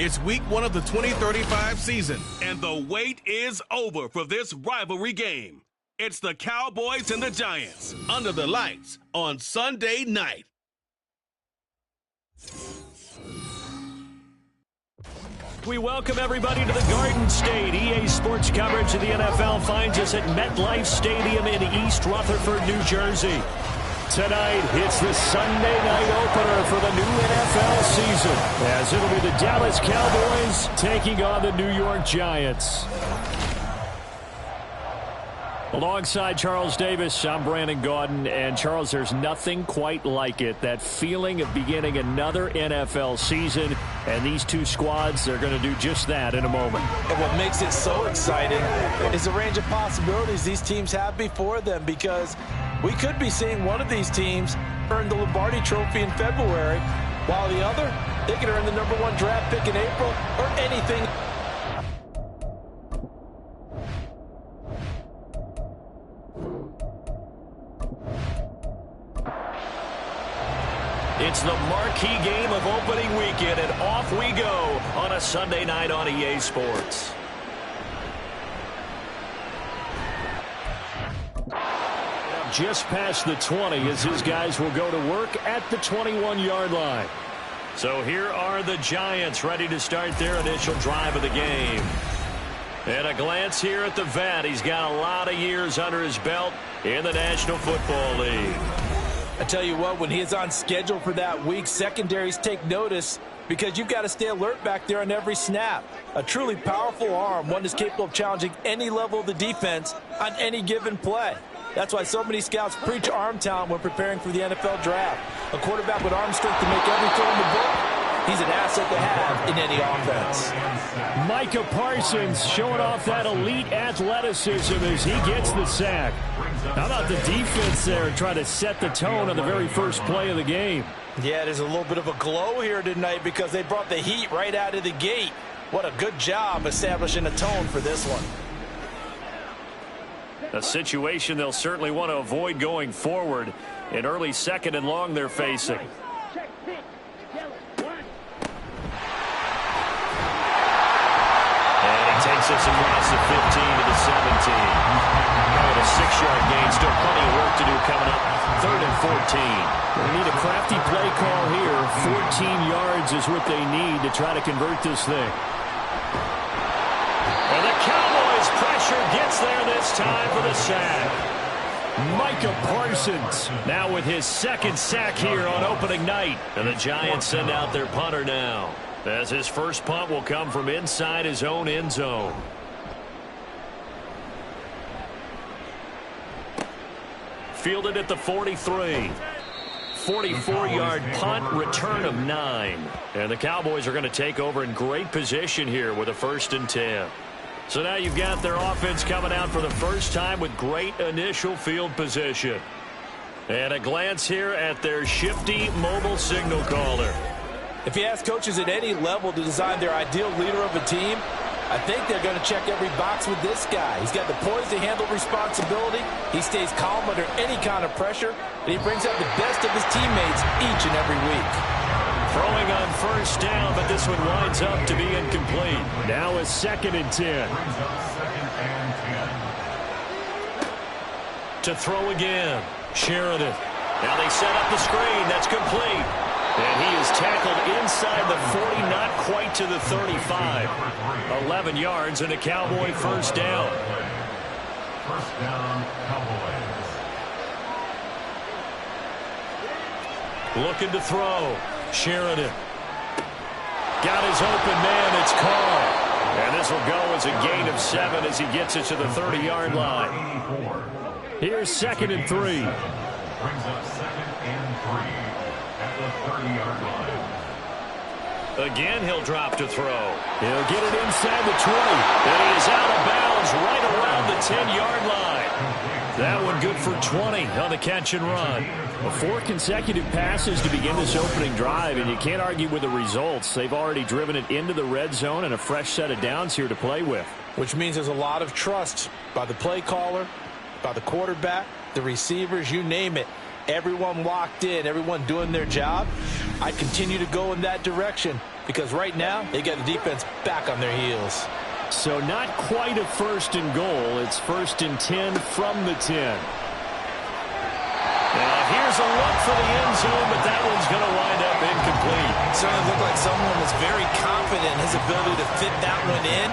It's week 1 of the 2035 season, and the wait is over for this rivalry game. It's the Cowboys and the Giants under the lights on Sunday night. We welcome everybody to the Garden State. EA Sports coverage of the NFL finds us at MetLife Stadium in East Rutherford, New Jersey. Tonight, it's the Sunday night opener for the new NFL season, as it'll be the Dallas Cowboys taking on the New York Giants. Alongside Charles Davis, I'm Brandon Gaudin. And Charles, there's nothing quite like it. That feeling of beginning another NFL season. And these two squads, they're going to do just that in a moment. And what makes it so exciting is the range of possibilities these teams have before them, because we could be seeing one of these teams earn the Lombardi Trophy in February, while the other, they could earn the #1 draft pick in April or anything. It's the marquee game of opening weekend, and off we go on a Sunday night on EA Sports. Just past the 20 as his guys will go to work at the 21-yard line. So here are the Giants ready to start their initial drive of the game. And a glance here at the vet. He's got a lot of years under his belt in the National Football League. I tell you what, when he is on schedule for that week, secondaries take notice, because you've got to stay alert back there on every snap. A truly powerful arm, one that's capable of challenging any level of the defense on any given play. That's why so many scouts preach arm talent when preparing for the NFL draft. A quarterback with arm strength to make every throw in the book, he's an asset to have in any offense. Micah Parsons showing off that elite athleticism as he gets the sack. How about the defense there trying to set the tone on the very first play of the game? Yeah, there's a little bit of a glow here tonight because they brought the heat right out of the gate. What a good job establishing a tone for this one. A situation they'll certainly want to avoid going forward. An early second and long they're facing. And he takes us across the 15 to the 17. With a 6-yard gain, still plenty of work to do coming up. 3rd and 14. They need a crafty play call here. 14 yards is what they need to try to convert this thing. And the Cowboys pressure gets there this time for the sack. Micah Parsons now with his second sack here on opening night. And the Giants send out their punter now, as his first punt will come from inside his own end zone. Fielded at the 43. 44-yard punt, return of 9. And the Cowboys are going to take over in great position here with a 1st and 10. So now you've got their offense coming out for the first time with great initial field position. And a glance here at their shifty mobile signal caller. If you ask coaches at any level to design their ideal leader of a team, I think they're going to check every box with this guy. He's got the poise to handle responsibility. He stays calm under any kind of pressure, and he brings out the best of his teammates each and every week. Throwing on 1st down, but this one winds up to be incomplete. Now a 2nd and 10. To throw again, Sheridan. Now they set up the screen. That's complete. And he is tackled inside the 40, not quite to the 35. 11 yards and a Cowboy 1st down. 1st down, Cowboys. Looking to throw. Sheridan. Got his open man. It's caught. And this will go as a gain of 7 as he gets it to the 30-yard line. Here's 2nd and 3. Brings up 2nd and 3 at the 30-yard line. Again, he'll drop to throw. He'll get it inside the 20. And he is out of bounds right around the 10-yard line. That one good for 20 on the catch and run. 4 consecutive passes to begin this opening drive, and you can't argue with the results. They've already driven it into the red zone and a fresh set of downs here to play with. Which means there's a lot of trust by the play caller, by the quarterback, the receivers, you name it. Everyone locked in, everyone doing their job. I continue to go in that direction because right now they got the defense back on their heels. So not quite a 1st and goal. It's 1st and 10 from the 10. Now here's a look for the end zone, but that one's going to wind up incomplete. Certainly looked like someone was very confident in his ability to fit that one in.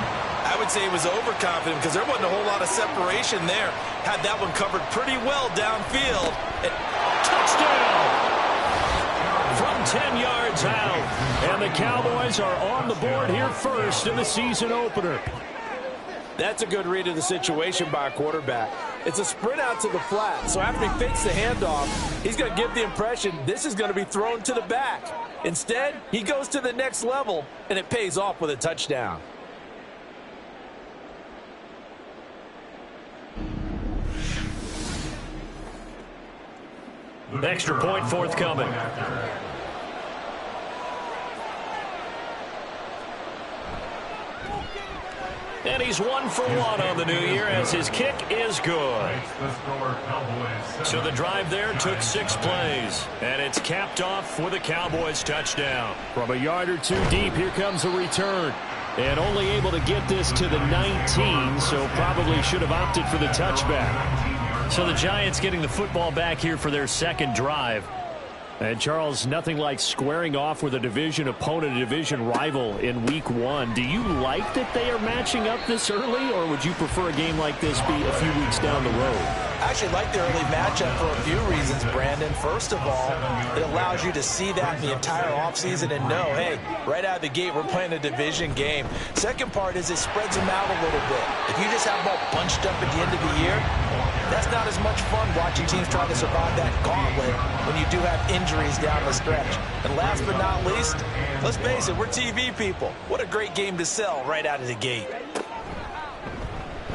I would say he was overconfident because there wasn't a whole lot of separation there. Had that one covered pretty well downfield. Touchdown! From 10 yards out. And the Cowboys are on the board here first in the season opener. That's a good read of the situation by a quarterback. It's a sprint out to the flat. So after he fakes the handoff, he's going to give the impression this is going to be thrown to the back. Instead, he goes to the next level, and it pays off with a touchdown. Extra point forthcoming. And he's 1 for 1 on the new year as his kick is good. So the drive there took 6 plays. And it's capped off with a Cowboys touchdown. From a yard or 2 deep, here comes a return. And only able to get this to the 19, so probably should have opted for the touchback. So the Giants getting the football back here for their 2nd drive. And, Charles, nothing like squaring off with a division opponent, a division rival in Week 1. Do you like that they are matching up this early, or would you prefer a game like this be a few weeks down the road? I actually like the early matchup for a few reasons, Brandon. First of all, it allows you to see that in the entire offseason and know, hey, right out of the gate, we're playing a division game. Second part is it spreads them out a little bit. If you just have them all bunched up at the end of the year, that's not as much fun watching teams try to survive that gauntlet when you do have injuries down the stretch. And last but not least, let's face it, we're TV people. What a great game to sell right out of the gate.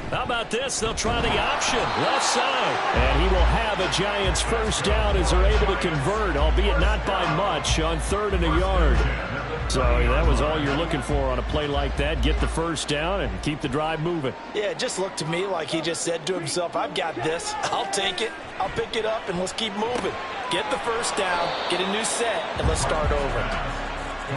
How about this? They'll try the option, left side. And he will have a Giants first down as they're able to convert, albeit not by much, on 3rd and a yard. So that was all you're looking for on a play like that. Get the first down and keep the drive moving. Yeah, it just looked to me like he just said to himself, I've got this. I'll take it. I'll pick it up, and let's keep moving. Get the first down, get a new set, and let's start over.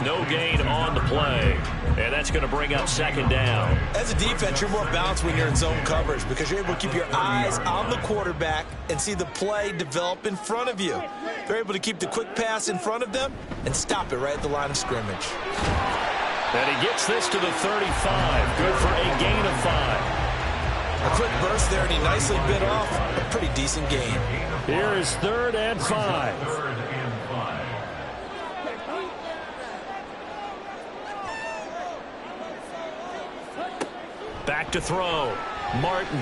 No gain on the play. And that's going to bring up 2nd down. As a defense, you're more balanced when you're in zone coverage because you're able to keep your eyes on the quarterback and see the play develop in front of you. They're able to keep the quick pass in front of them and stop it right at the line of scrimmage. And he gets this to the 35. Good for a gain of 5. A quick burst there, and he nicely bit off a pretty decent gain. Here is 3rd and 5. Back to throw. Martin.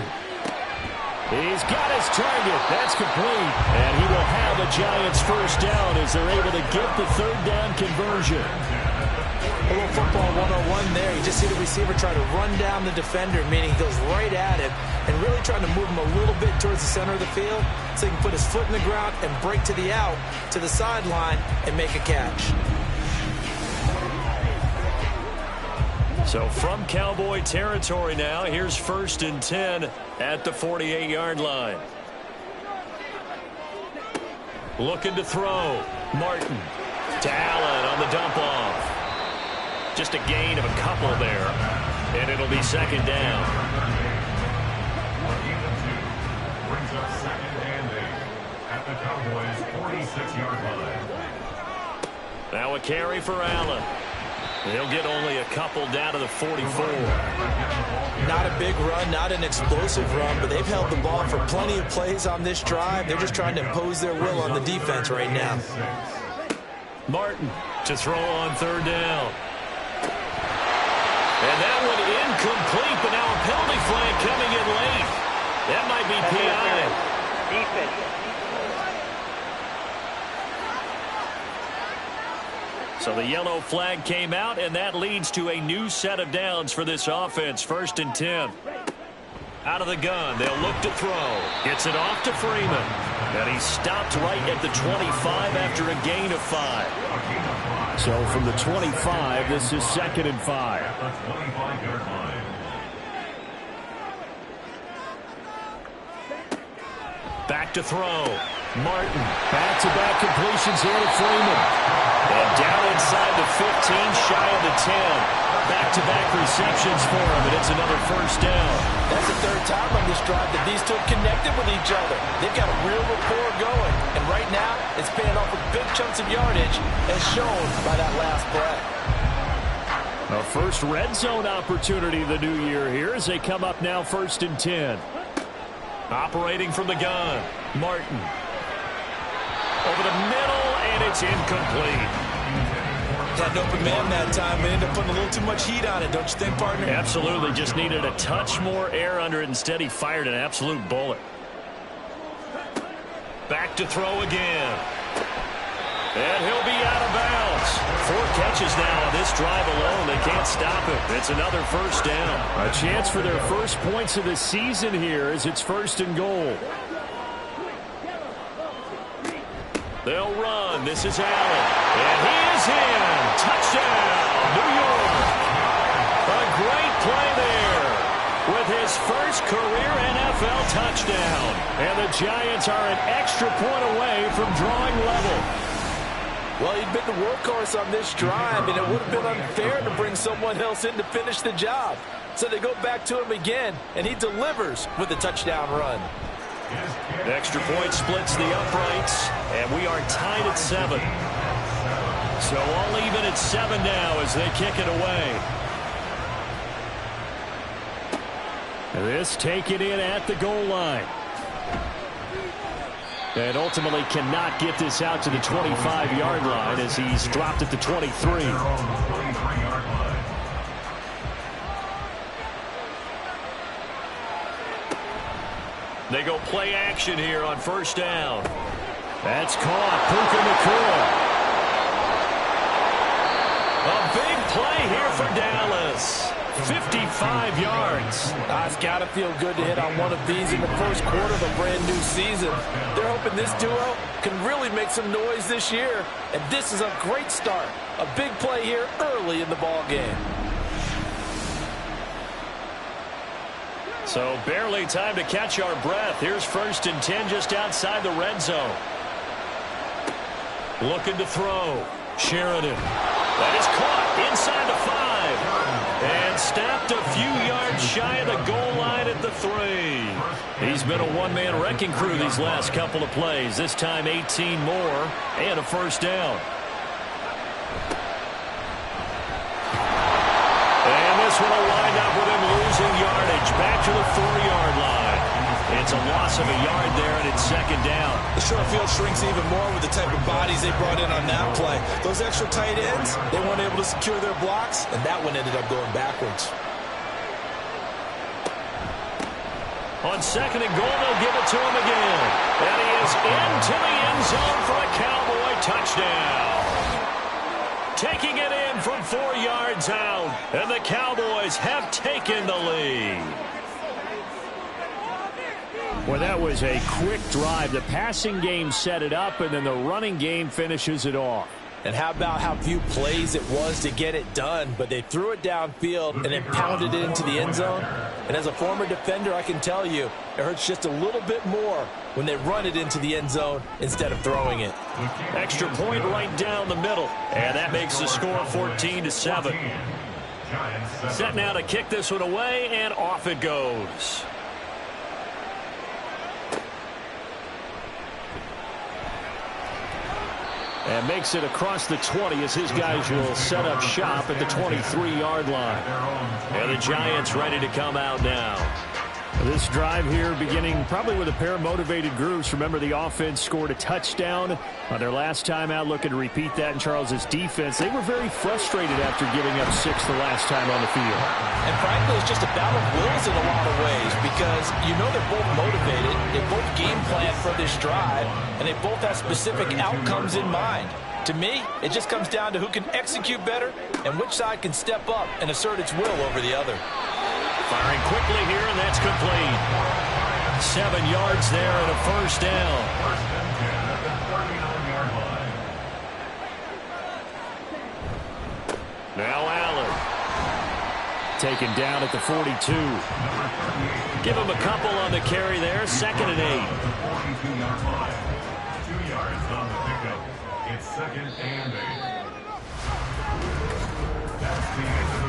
He's got his target. That's complete. And he will have a Giants first down as they're able to get the 3rd down conversion. A little football 101 there. You just see the receiver try to run down the defender, meaning he goes right at him and really trying to move him a little bit towards the center of the field so he can put his foot in the ground and break to the out, to the sideline, and make a catch. So from Cowboy territory now, here's 1st and 10 at the 48-yard line. Looking to throw. Martin to Allen on the dump off. Just a gain of a couple there, and it'll be 2nd down. Brings up 2nd and 8 at the Cowboys' 46-yard line. Now a carry for Allen. He'll get only a couple down to the 44. Not a big run, not an explosive run, but they've held the ball for plenty of plays on this drive. They're just trying to impose their will on the defense right now. Martin to throw on third down. And that one incomplete, but now a penalty flag coming in late. That might be PI. So the yellow flag came out, and that leads to a new set of downs for this offense. 1st and 10. Out of the gun, they'll look to throw. Gets it off to Freeman. And he stopped right at the 25 after a gain of 5. So from the 25, this is 2nd and 5. At the 25-yard line. Back to throw. Martin. Back-to-back completions here to Freeman. And down inside the 15, shy of the 10. Back-to-back receptions for him, and it's another 1st down. That's the 3rd time on this drive that these two have connected with each other. They've got a real rapport going, and right now it's paying off with big chunks of yardage, as shown by that last play. A first red zone opportunity the new year here as they come up now 1st and 10. Operating from the gun, Martin. Over the middle, and it's incomplete. Had an open man that time and ended up putting a little too much heat on it, don't you think, partner? Absolutely. Just needed a touch more air under it. Instead, he fired an absolute bullet. Back to throw again. And he'll be out of bounds. 4 catches now on this drive alone. They can't stop him. It's another 1st down. A chance for their first points of the season here as it's 1st and goal. They'll run. This is Allen. And he is in. Touchdown, New York. A great play there with his first career NFL touchdown. And the Giants are an extra point away from drawing level. Well, he'd been the workhorse on this drive, and it would have been unfair to bring someone else in to finish the job. So they go back to him again, and he delivers with a touchdown run. The extra point splits the uprights, and we are tied at 7. So all even at 7 now as they kick it away. This taken in at the goal line. And ultimately cannot get this out to the 25-yard line as he's dropped at the 23. They go play action here on 1st down. That's caught. Puka Nacua. A big play here for Dallas. 55 yards. It's got to feel good to hit on one of these in the first quarter of a brand new season. They're hoping this duo can really make some noise this year. And this is a great start. A big play here early in the ball game. So barely time to catch our breath. Here's 1st and 10 just outside the red zone. Looking to throw. Sheridan. That is caught inside the 5. And stopped a few yards shy of the goal line at the 3. He's been a one-man wrecking crew these last couple of plays. This time 18 more and a 1st down. And this one will wind up with him losing yardage back to the 4-yard line. It's a loss of a yard there, and it's 2nd down. The short field shrinks even more with the type of bodies they brought in on that play. Those extra tight ends, they weren't able to secure their blocks, and that one ended up going backwards. On 2nd and goal, they'll give it to him again. And he is into the end zone for a Cowboy touchdown. Taking it in from 4 yards out, and the Cowboys have taken the lead. Well, that was a quick drive. The passing game set it up, and then the running game finishes it off. And how about how few plays it was to get it done, but they threw it downfield and then pounded it into the end zone. And as a former defender, I can tell you, it hurts just a little bit more when they run it into the end zone instead of throwing it. Extra point right down the middle, and that makes the score 14-7. Set now to kick this one away, and off it goes. And makes it across the 20 as his guys will set up shop at the 23-yard line. And the Giants ready to come out now. This drive here beginning probably with a pair of motivated groups. Remember, the offense scored a touchdown on their last time out, looking to repeat that in Charles's defense. They were very frustrated after giving up 6 the last time on the field. And frankly, it's just a battle of wills in a lot of ways because you know they're both motivated. They both game plan for this drive, and they both have specific outcomes in mind. To me, it just comes down to who can execute better and which side can step up and assert its will over the other. Firing quickly here, and that's complete. 7 yards there and a first down. First and 10 at the 39-yard line. Now Allen. Taken down at the 42. Give him a couple on the carry there. 2nd and 8. 42-yard line. 2 yards on the pickup. It's 2nd and 8.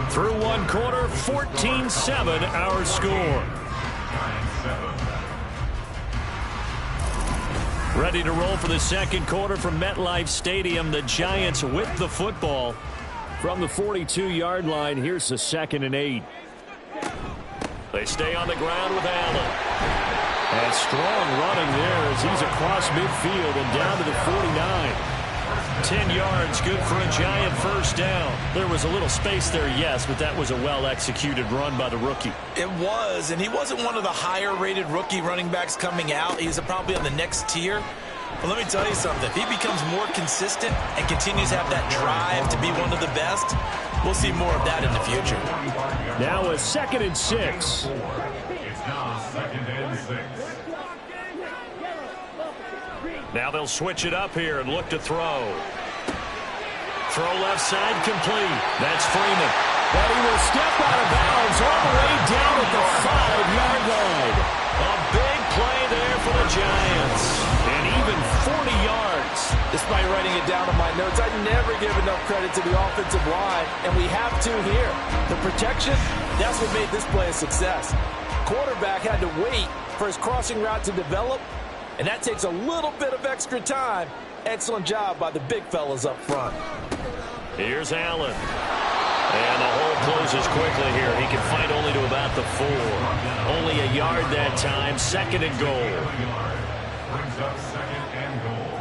Through 1 quarter, 14-7 our score. Ready to roll for the 2nd quarter from MetLife Stadium. The Giants with the football from the 42-yard line. Here's the 2nd and 8. They stay on the ground with Allen. And strong running there as he's across midfield and down to the 49. 10 yards, good for a Giant first down. There was a little space there, yes, but that was a well-executed run by the rookie. It was, and he wasn't one of the higher-rated rookie running backs coming out. He's probably on the next tier. But let me tell you something. If he becomes more consistent and continues to have that drive to be one of the best, we'll see more of that in the future. Now a 2nd and 6. It's now 2nd and 6. Now they'll switch it up here and look to throw. Throw left side complete. That's Freeman. But he will step out of bounds all the way down at the 5-yard line. A big play there for the Giants. And even 40 yards. Despite writing it down on my notes, I never give enough credit to the offensive line, and we have to here. The protection, that's what made this play a success. Quarterback had to wait for his crossing route to develop, and that takes a little bit of extra time. Excellent job by the big fellas up front. Here's Allen. And the hole closes quickly here. He can fight only to about the 4. Only a yard that time. 2nd and goal. Brings up 2nd and goal.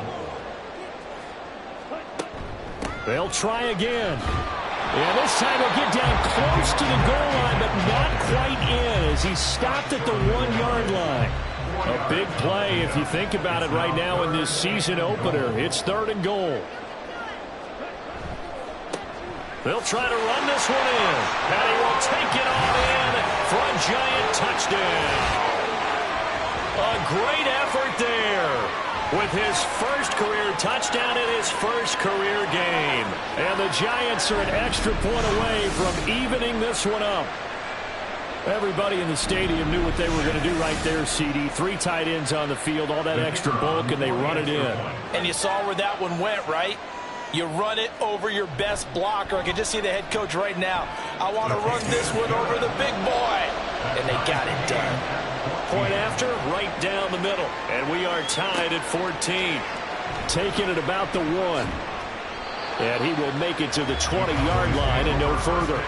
They'll try again. And this time he'll get down close to the goal line, but not quite in as he stopped at the 1-yard line. A big play if you think about it right now in this season opener. It's 3rd and goal. They'll try to run this one in. And he will take it on in for a Giant touchdown. A great effort there with his first career touchdown in his first career game. And the Giants are an extra point away from evening this one up. Everybody in the stadium knew what they were going to do right there, CD. 3 tight ends on the field, all that extra bulk, and they run it in. And you saw where that one went, right? You run it over your best blocker. I can just see the head coach right now. I want to run this one over the big boy. And they got it done. Point after, right down the middle. And we are tied at 14. Taking it about the 1. And he will make it to the 20-yard line and no further.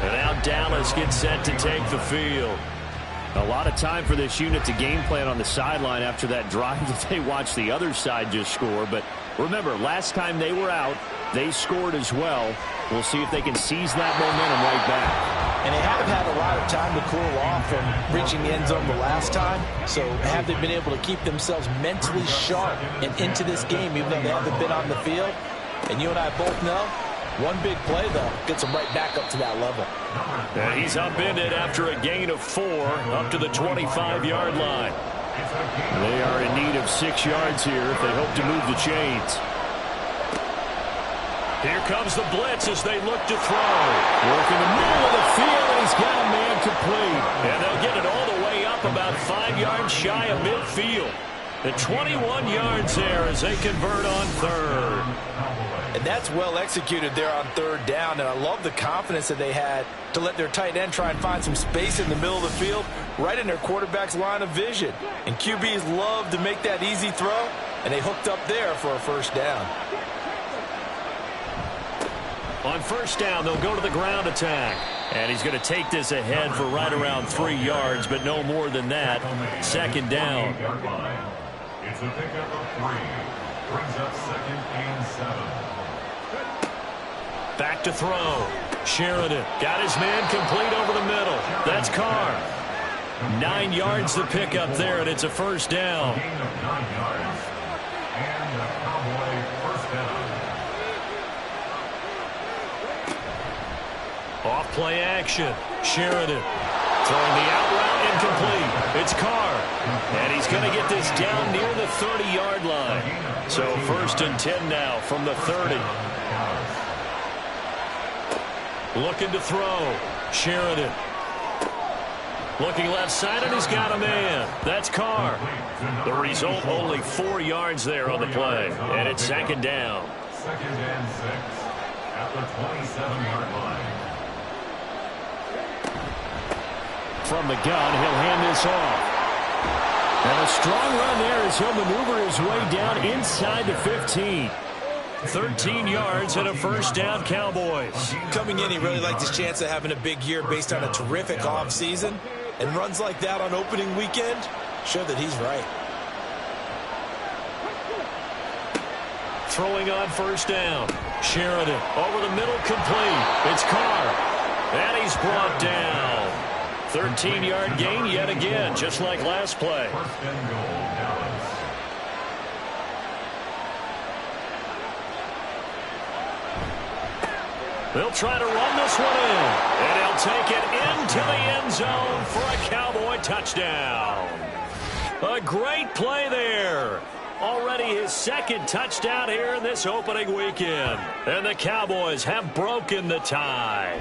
And now Dallas gets set to take the field. A lot of time for this unit to game plan on the sideline after that drive that they watched the other side just score. But remember, last time they were out, they scored as well. We'll see if they can seize that momentum right back. And they have had a lot of time to cool off from reaching the end zone the last time. So have they been able to keep themselves mentally sharp and into this game, even though they haven't been on the field? And you and I both know, one big play, though, gets them right back up to that level. And he's upended after a gain of 4 up to the 25-yard line. They are in need of 6 yards here if they hope to move the chains. Here comes the blitz as they look to throw. Work in the middle of the field, and he's got a man complete. And they'll get it all the way up about 5 yards shy of midfield. The 21 yards there as they convert on 3rd. And that's well executed there on 3rd down. And I love the confidence that they had to let their tight end try and find some space in the middle of the field, right in their quarterback's line of vision. And QBs love to make that easy throw, and they hooked up there for a first down. On 1st down, they'll go to the ground attack. And he's going to take this ahead for right around 3 yards, but no more than that. Second down. It's a pickup of 3. Brings up 2nd and 7. Back to throw. Sheridan got his man complete over the middle. That's Carr. 9 yards to pick up there, and it's a first down. Gain of 9 yards. And a Cowboy first down. Off play action. Sheridan throwing the out route incomplete. It's Carr. And he's going to get this down near the 30-yard line. So 1st and 10 now from the 30. Looking to throw. Sheridan. Looking left side, and he's got a man. That's Carr. The result, only 4 yards there on the play. And it's second down. 2nd and 6 at the 27-yard line. From the gun, he'll hand this off. And a strong run there as he'll maneuver his way down inside the 15. 13 yards and a first down, Cowboys. Coming in, he really liked his chance of having a big year based on a terrific offseason. And runs like that on opening weekend show that he's right. Throwing on first down. Sheridan over the middle, complete. It's Carr. And he's brought down. 13-yard gain yet again, just like last play. 1st and goal, Dallas. They'll try to run this one in. And he'll take it into the end zone for a Cowboy touchdown. A great play there. Already his 2nd touchdown here in this opening weekend. And the Cowboys have broken the tie.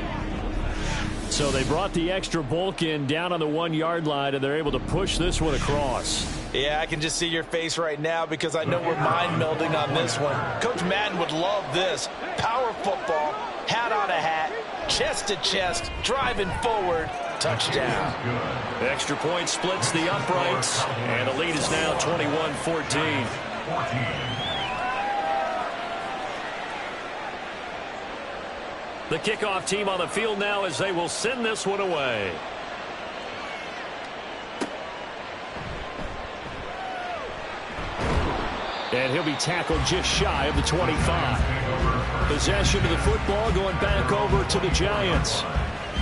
So they brought the extra bulk in down on the 1-yard line, and they're able to push this one across. Yeah, I can just see your face right now because I know we're mind melding on this one. Coach Madden would love this. Power football, hat on a hat, chest to chest, driving forward, touchdown. Extra point splits the uprights, and the lead is now 21-14. The kickoff team on the field now as they will send this one away. And he'll be tackled just shy of the 25. Possession of the football going back over to the Giants.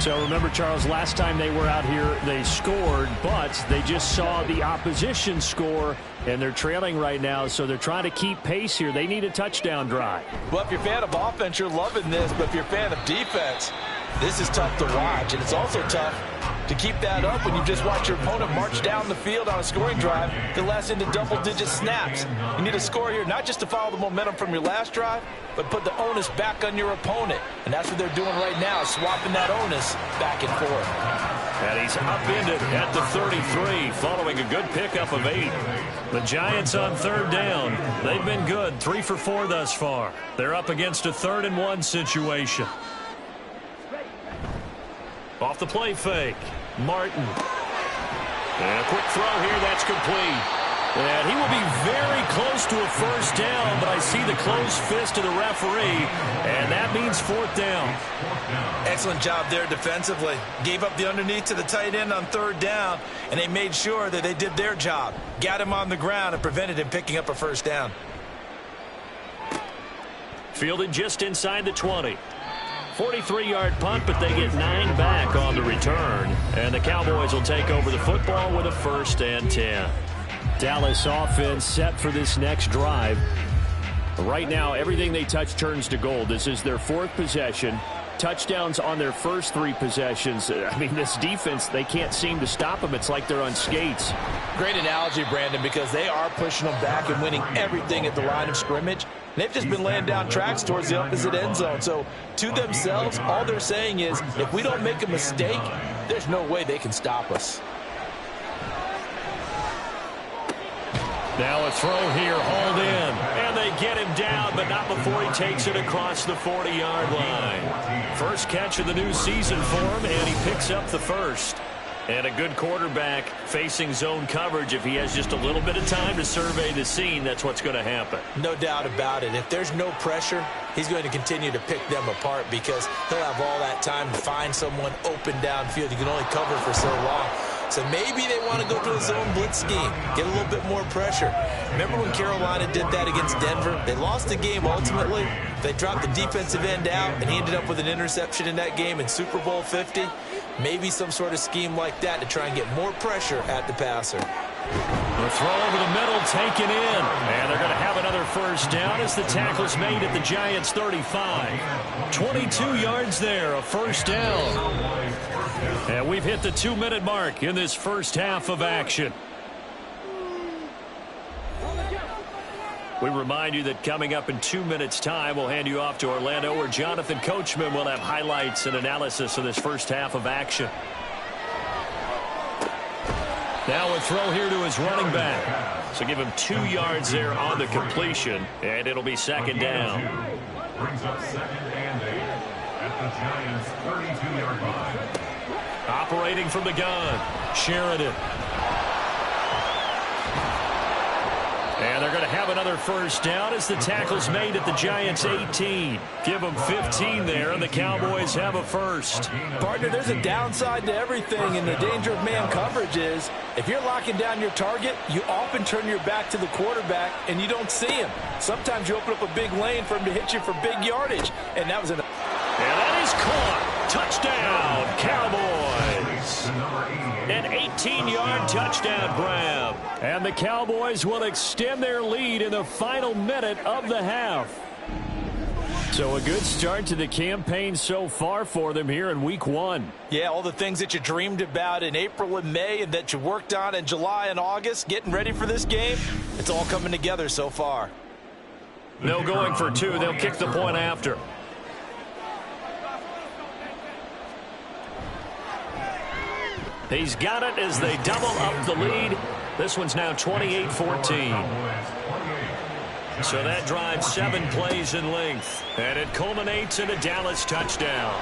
So remember, Charles, last time they were out here, they scored, but they just saw the opposition score, and they're trailing right now, so they're trying to keep pace here. They need a touchdown drive. Well, if you're a fan of offense, you're loving this, but if you're a fan of defense, this is tough to watch, and it's also tough to keep that up when you just watch your opponent march down the field on a scoring drive that lasts into double-digit snaps. You need a score here, not just to follow the momentum from your last drive, but put the onus back on your opponent. And that's what they're doing right now, swapping that onus back and forth. And he's upended at the 33, following a good pickup of 8. The Giants on 3rd down. They've been good, 3 for 4 thus far. They're up against a 3rd and 1 situation. Off the play fake. Martin. And a quick throw here, that's complete. And he will be very close to a first down, but I see the closed fist of the referee, and that means 4th down. Excellent job there defensively. Gave up the underneath to the tight end on 3rd down, and they made sure that they did their job. Got him on the ground and prevented him picking up a first down. Fielded just inside the 20. 43-yard punt, but they get 9 back on the return. And the Cowboys will take over the football with a 1st and 10. Dallas offense set for this next drive. Right now, everything they touch turns to gold. This is their 4th possession. Touchdowns on their first 3 possessions. I mean, this defense, they can't seem to stop them. It's like they're on skates. Great analogy, Brandon, because they are pushing them back and winning everything at the line of scrimmage. They've just been laying down tracks towards the opposite end zone. So, to themselves, all they're saying is, if we don't make a mistake, there's no way they can stop us. Now a throw here, hauled in. And they get him down, but not before he takes it across the 40-yard line. First catch of the new season for him, and he picks up the 1st. And a good quarterback facing zone coverage, if he has just a little bit of time to survey the scene, that's what's going to happen. No doubt about it. If there's no pressure, he's going to continue to pick them apart because he'll have all that time to find someone open downfield. You can only cover for so long. So maybe they want to go to a zone blitz scheme, get a little bit more pressure. Remember when Carolina did that against Denver? They lost the game ultimately. They dropped the defensive end out, and he ended up with an interception in that game in Super Bowl 50. Maybe some sort of scheme like that to try and get more pressure at the passer. The throw over the middle taken in. And they're going to have another first down as the tackle's made at the Giants' 35. 22 yards there, a first down. And we've hit the 2-minute mark in this first half of action. We remind you that coming up in 2 minutes' time, we'll hand you off to Orlando, where Jonathan Coachman will have highlights and analysis of this first half of action. Now a throw here to his running back. So give him 2 yards there on the completion, and it'll be second down. Brings up 2nd and 8 at the Giants' 32-yard line. Operating from the gun, Sheridan. And they're going to have another first down as the tackle's made at the Giants' 18. Give them 15 there, and the Cowboys have a first. Partner, there's a downside to everything, and the danger of man coverage is if you're locking down your target, you often turn your back to the quarterback, and you don't see him. Sometimes you open up a big lane for him to hit you for big yardage, and that was an... And that is caught. Touchdown, Cowboys. An 18-yard touchdown grab. And the Cowboys will extend their lead in the final minute of the half. So a good start to the campaign so far for them here in week 1. Yeah, all the things that you dreamed about in April and May and that you worked on in July and August, getting ready for this game, it's all coming together so far. No going for 2. They'll kick the point after. He's got it as they double up the lead. This one's now 28-14. So that drives 7 plays in length. And it culminates in a Dallas touchdown.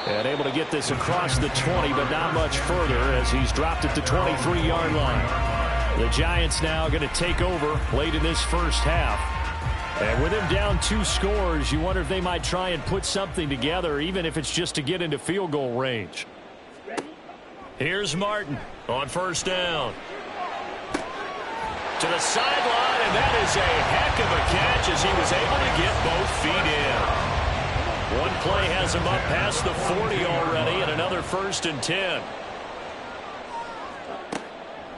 And able to get this across the 20, but not much further as he's dropped at the 23-yard line. The Giants now going to take over late in this first half. And with him down 2 scores, you wonder if they might try and put something together, even if it's just to get into field goal range. Here's Martin on first down. To the sideline, and that is a heck of a catch as he was able to get both feet in. One play has him up past the 40 already, and another 1st and 10.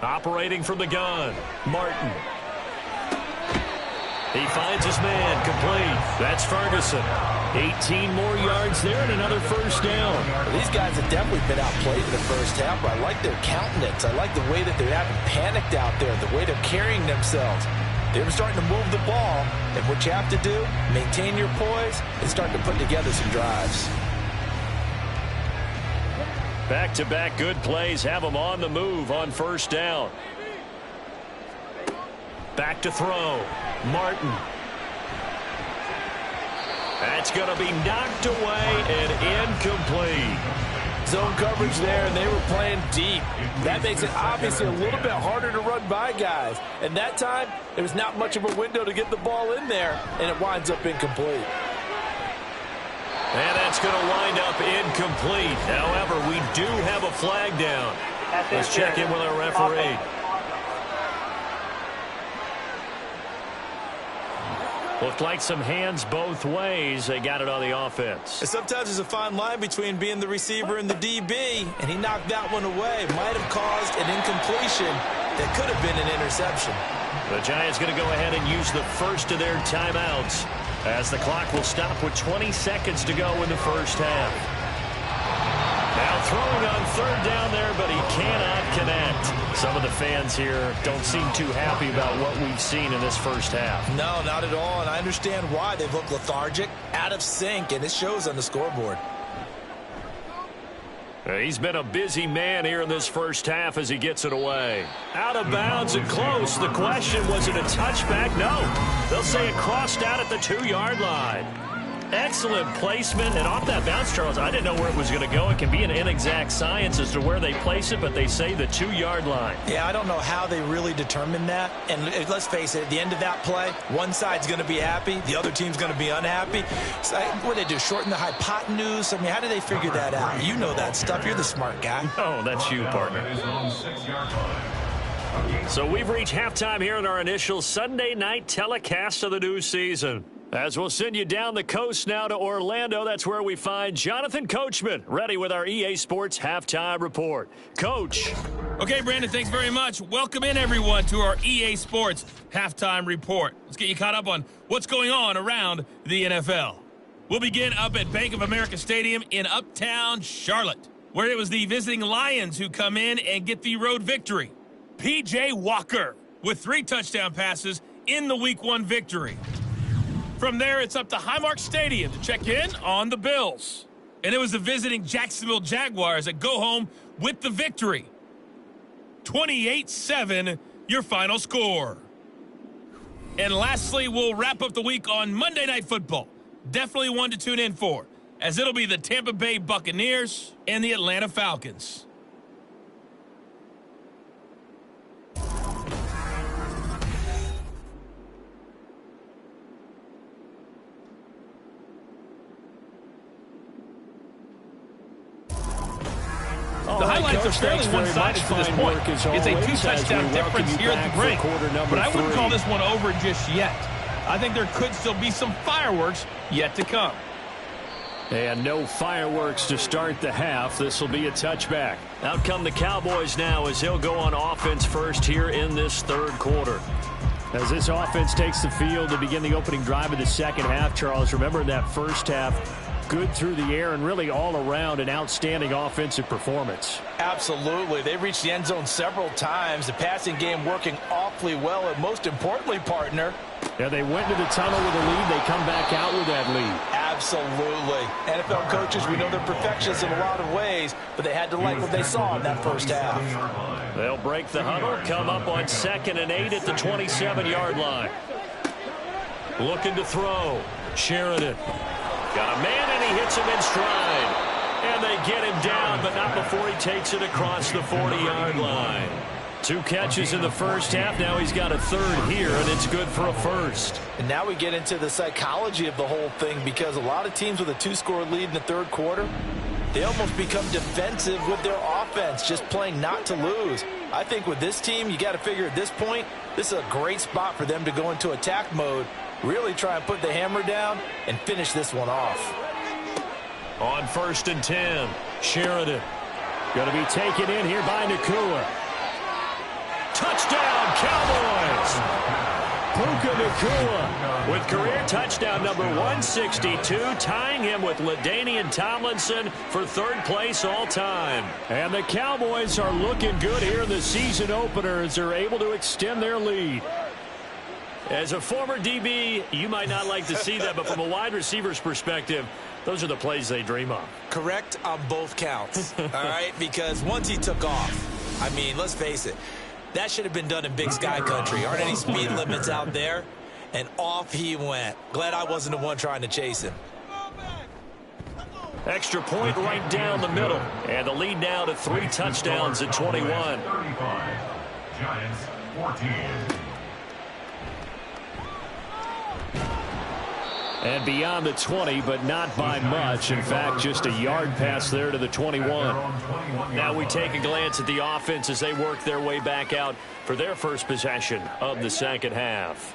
Operating from the gun, Martin. He finds his man, complete. That's Ferguson. 18 more yards there and another first down. Well, these guys have definitely been outplayed in the first half, but I like their countenance. I like the way that they haven't panicked out there, the way they're carrying themselves. They were starting to move the ball, and what you have to do, maintain your poise and start to put together some drives. Back-to-back good plays have them on the move on first down. Back to throw. Martin. That's going to be knocked away and incomplete. Zone coverage there, and they were playing deep. That makes it obviously a little bit harder to run by guys. And that time, there was not much of a window to get the ball in there, and it winds up incomplete. And that's going to wind up incomplete. However, we do have a flag down. Let's check in with our referee. Looked like some hands both ways. They got it on the offense. And sometimes there's a fine line between being the receiver and the DB, and he knocked that one away. Might have caused an incompletion that could have been an interception. The Giants going to go ahead and use the first of their timeouts as the clock will stop with 20 seconds to go in the first half. Now throwing on third down there, but he cannot connect. Some of the fans here don't seem too happy about what we've seen in this first half. No, not at all, and I understand why. They look lethargic, out of sync, and it shows on the scoreboard. He's been a busy man here in this first half as he gets it away. Out of bounds and close. The question, was it a touchback? No. They'll say it crossed out at the 2-yard line. Excellent placement, and off that bounce, Charles, I didn't know where it was going to go. It can be an inexact science as to where they place it, but they say the 2-yard line. Yeah, I don't know how they really determine that. And let's face it, at the end of that play, one side's going to be happy, the other team's going to be unhappy. So what do they do, shorten the hypotenuse? I mean, how do they figure that out? You know that stuff. You're the smart guy. Oh, that's you, partner. So we've reached halftime here in our initial Sunday night telecast of the new season. As we'll send you down the coast now to Orlando, that's where we find Jonathan Coachman, ready with our EA Sports Halftime Report. Coach. Okay, Brandon, thanks very much. Welcome in, everyone, to our EA Sports Halftime Report. Let's get you caught up on what's going on around the NFL. We'll begin up at Bank of America Stadium in Uptown Charlotte, where it was the visiting Lions who come in and get the road victory. P.J. Walker with 3 touchdown passes in the Week 1 victory. From there, it's up to Highmark Stadium to check in on the Bills. And it was the visiting Jacksonville Jaguars that go home with the victory. 28-7, your final score. And lastly, we'll wrap up the week on Monday Night Football. Definitely one to tune in for, as it'll be the Tampa Bay Buccaneers and the Atlanta Falcons. The highlights are fairly one-sided to this point. It's a 2-touchdown difference here at the break, but I wouldn't call this one over just yet. I think there could still be some fireworks yet to come. And no fireworks to start the half. This will be a touchback. Out come the Cowboys now as they'll go on offense first here in this third quarter. As this offense takes the field to begin the opening drive of the second half, Charles, remember in that first half, good through the air and really all around an outstanding offensive performance. Absolutely. They reached the end zone several times. The passing game working awfully well, and most importantly, partner. Yeah, they went to the tunnel with a lead. They come back out with that lead. Absolutely. NFL coaches, we know they're perfectionists in a lot of ways, but they had to like what they saw in that first half. They'll break the huddle, come up on 2nd and 8 at the 27-yard line. Looking to throw. Sheridan. Got a man, and he hits him in stride. And they get him down, but not before he takes it across the 40-yard line. 2 catches in the first half. Now he's got a third here, and it's good for a first. And now we get into the psychology of the whole thing, because a lot of teams with a 2-score lead in the third quarter, they almost become defensive with their offense, just playing not to lose. I think with this team, you got to figure at this point, this is a great spot for them to go into attack mode, really try and put the hammer down and finish this one off. On 1st and 10, Sheridan. Going to be taken in here by Nakua. Touchdown, Cowboys! Puka Nakua with career touchdown number 162, tying him with LaDainian Tomlinson for third place all time. And the Cowboys are looking good here in the season opener as they're able to extend their lead. As a former DB, you might not like to see that, but from a wide receiver's perspective, those are the plays they dream of. Correct on both counts, all right? Because once he took off, I mean, let's face it, that should have been done in Big Sky Country. Aren't any speed limits out there? And off he went. Glad I wasn't the one trying to chase him. Extra point right down the middle. And the lead now to 3 touchdowns at 21. 35. Giants 14. And beyond the 20, but not by much. In fact, just a yard pass there to the 21. Now we take a glance at the offense as they work their way back out for their first possession of the second half.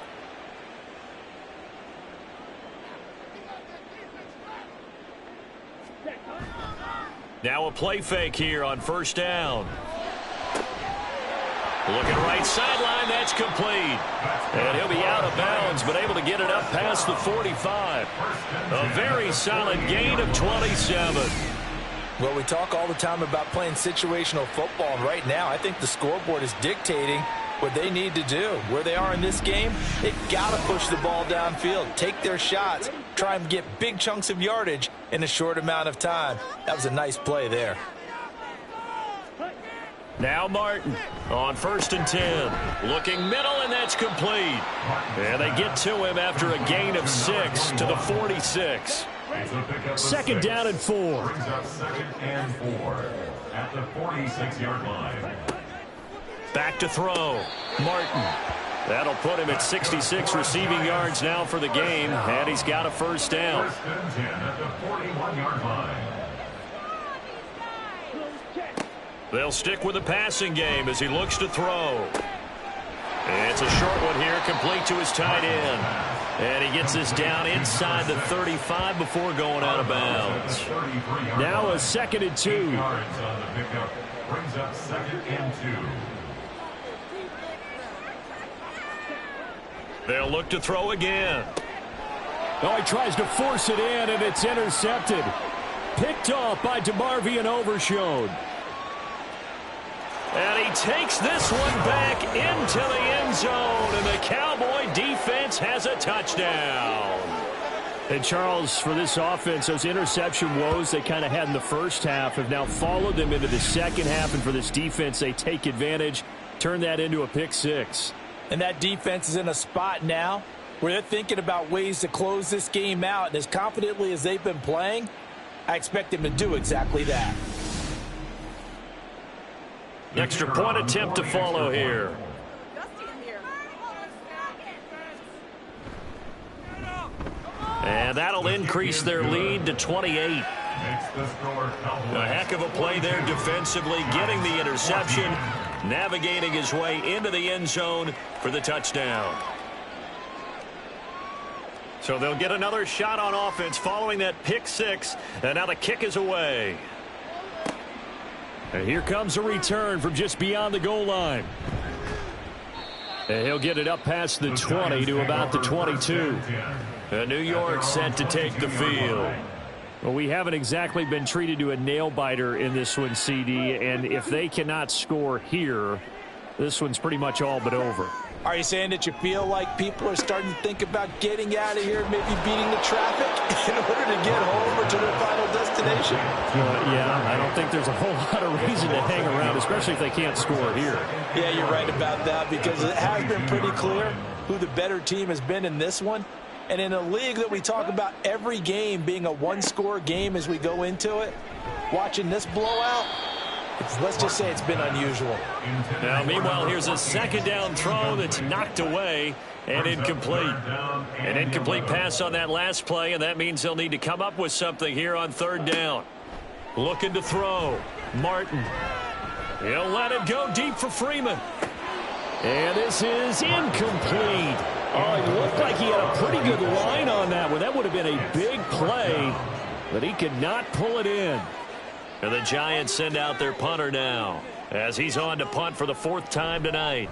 Now a play fake here on 1st down. Looking right sideline, that's complete. And he'll be out of bounds, but able to get it up past the 45. A very solid gain of 27. Well, we talk all the time about playing situational football, and right now I think the scoreboard is dictating what they need to do. Where they are in this game, they've got to push the ball downfield, take their shots, try and get big chunks of yardage in a short amount of time. That was a nice play there. Now Martin on 1st and 10. Looking middle, and that's complete. And they get to him after a gain of 6 to the 46. 2nd down and 4. Brings up 2nd and 4 at the 46-yard line. Back to throw. Martin. That'll put him at 66 receiving yards now for the game, and he's got a 1st down. 1st and 10 at the 41-yard line. They'll stick with the passing game as he looks to throw. It's a short one here, complete to his tight end. And he gets this down inside the 35 before going out of bounds. Now a 2nd and 2. Yards on the pickup. Brings up 2nd and 2. They'll look to throw again. Oh, he tries to force it in, and it's intercepted. Picked off by DeMarvion Overshone. And he takes this one back into the end zone, and the Cowboy defense has a touchdown. And Charles, for this offense, those interception woes they kind of had in the first half have now followed them into the second half, and for this defense, they take advantage, turn that into a pick 6. And that defense is in a spot now where they're thinking about ways to close this game out. And as confidently as they've been playing, I expect them to do exactly that. Extra point attempt to follow here. And that'll increase their lead to 28. A heck of a play there defensively, getting the interception, navigating his way into the end zone for the touchdown. So they'll get another shot on offense following that pick 6, and now the kick is away. And here comes a return from just beyond the goal line. And he'll get it up past the 20 to about the 22. And New York set to take the field. Well, we haven't exactly been treated to a nail-biter in this one, CD, and if they cannot score here, this one's pretty much all but over. Are you saying that you feel like people are starting to think about getting out of here, maybe beating the traffic in order to get home or to their final destination? Yeah, I don't think there's a whole lot of reason to hang around, especially if they can't score here. Yeah, you're right about that, because it has been pretty clear who the better team has been in this one. And in a league that we talk about every game being a one-score game as we go into it, watching this blowout, let's just say it's been unusual. Now, meanwhile, here's a 2nd down throw that's knocked away and incomplete. An incomplete pass on that last play, and that means they'll need to come up with something here on 3rd down. Looking to throw. Martin. He'll let it go deep for Freeman. And this is incomplete. Oh, it looked like he had a pretty good line on that one. That would have been a big play, but he could not pull it in. And the Giants send out their punter now as he's on to punt for the 4th time tonight.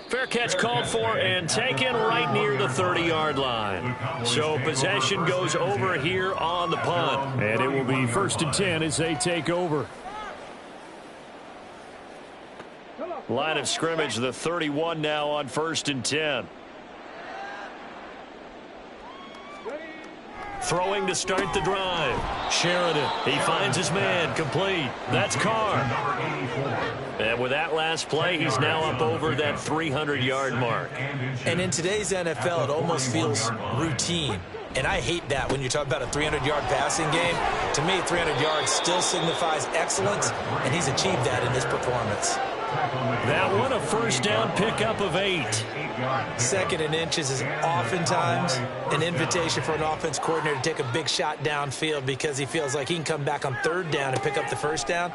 Fair catch called for and taken right near the 30-yard line. So possession goes over here on the punt. And it will be 1st and 10 as they take over. Line of scrimmage, the 31 now on 1st and 10. Throwing to start the drive. Sheridan, he finds his man, complete. That's Carr. And with that last play, he's now up over that 300-yard mark. And in today's NFL, it almost feels routine. And I hate that when you talk about a 300-yard passing game. To me, 300 yards still signifies excellence, and he's achieved that in this performance. That one a 1st down pickup of 8. 2nd and inches is oftentimes an invitation for an offense coordinator to take a big shot downfield because he feels like he can come back on 3rd down and pick up the 1st down.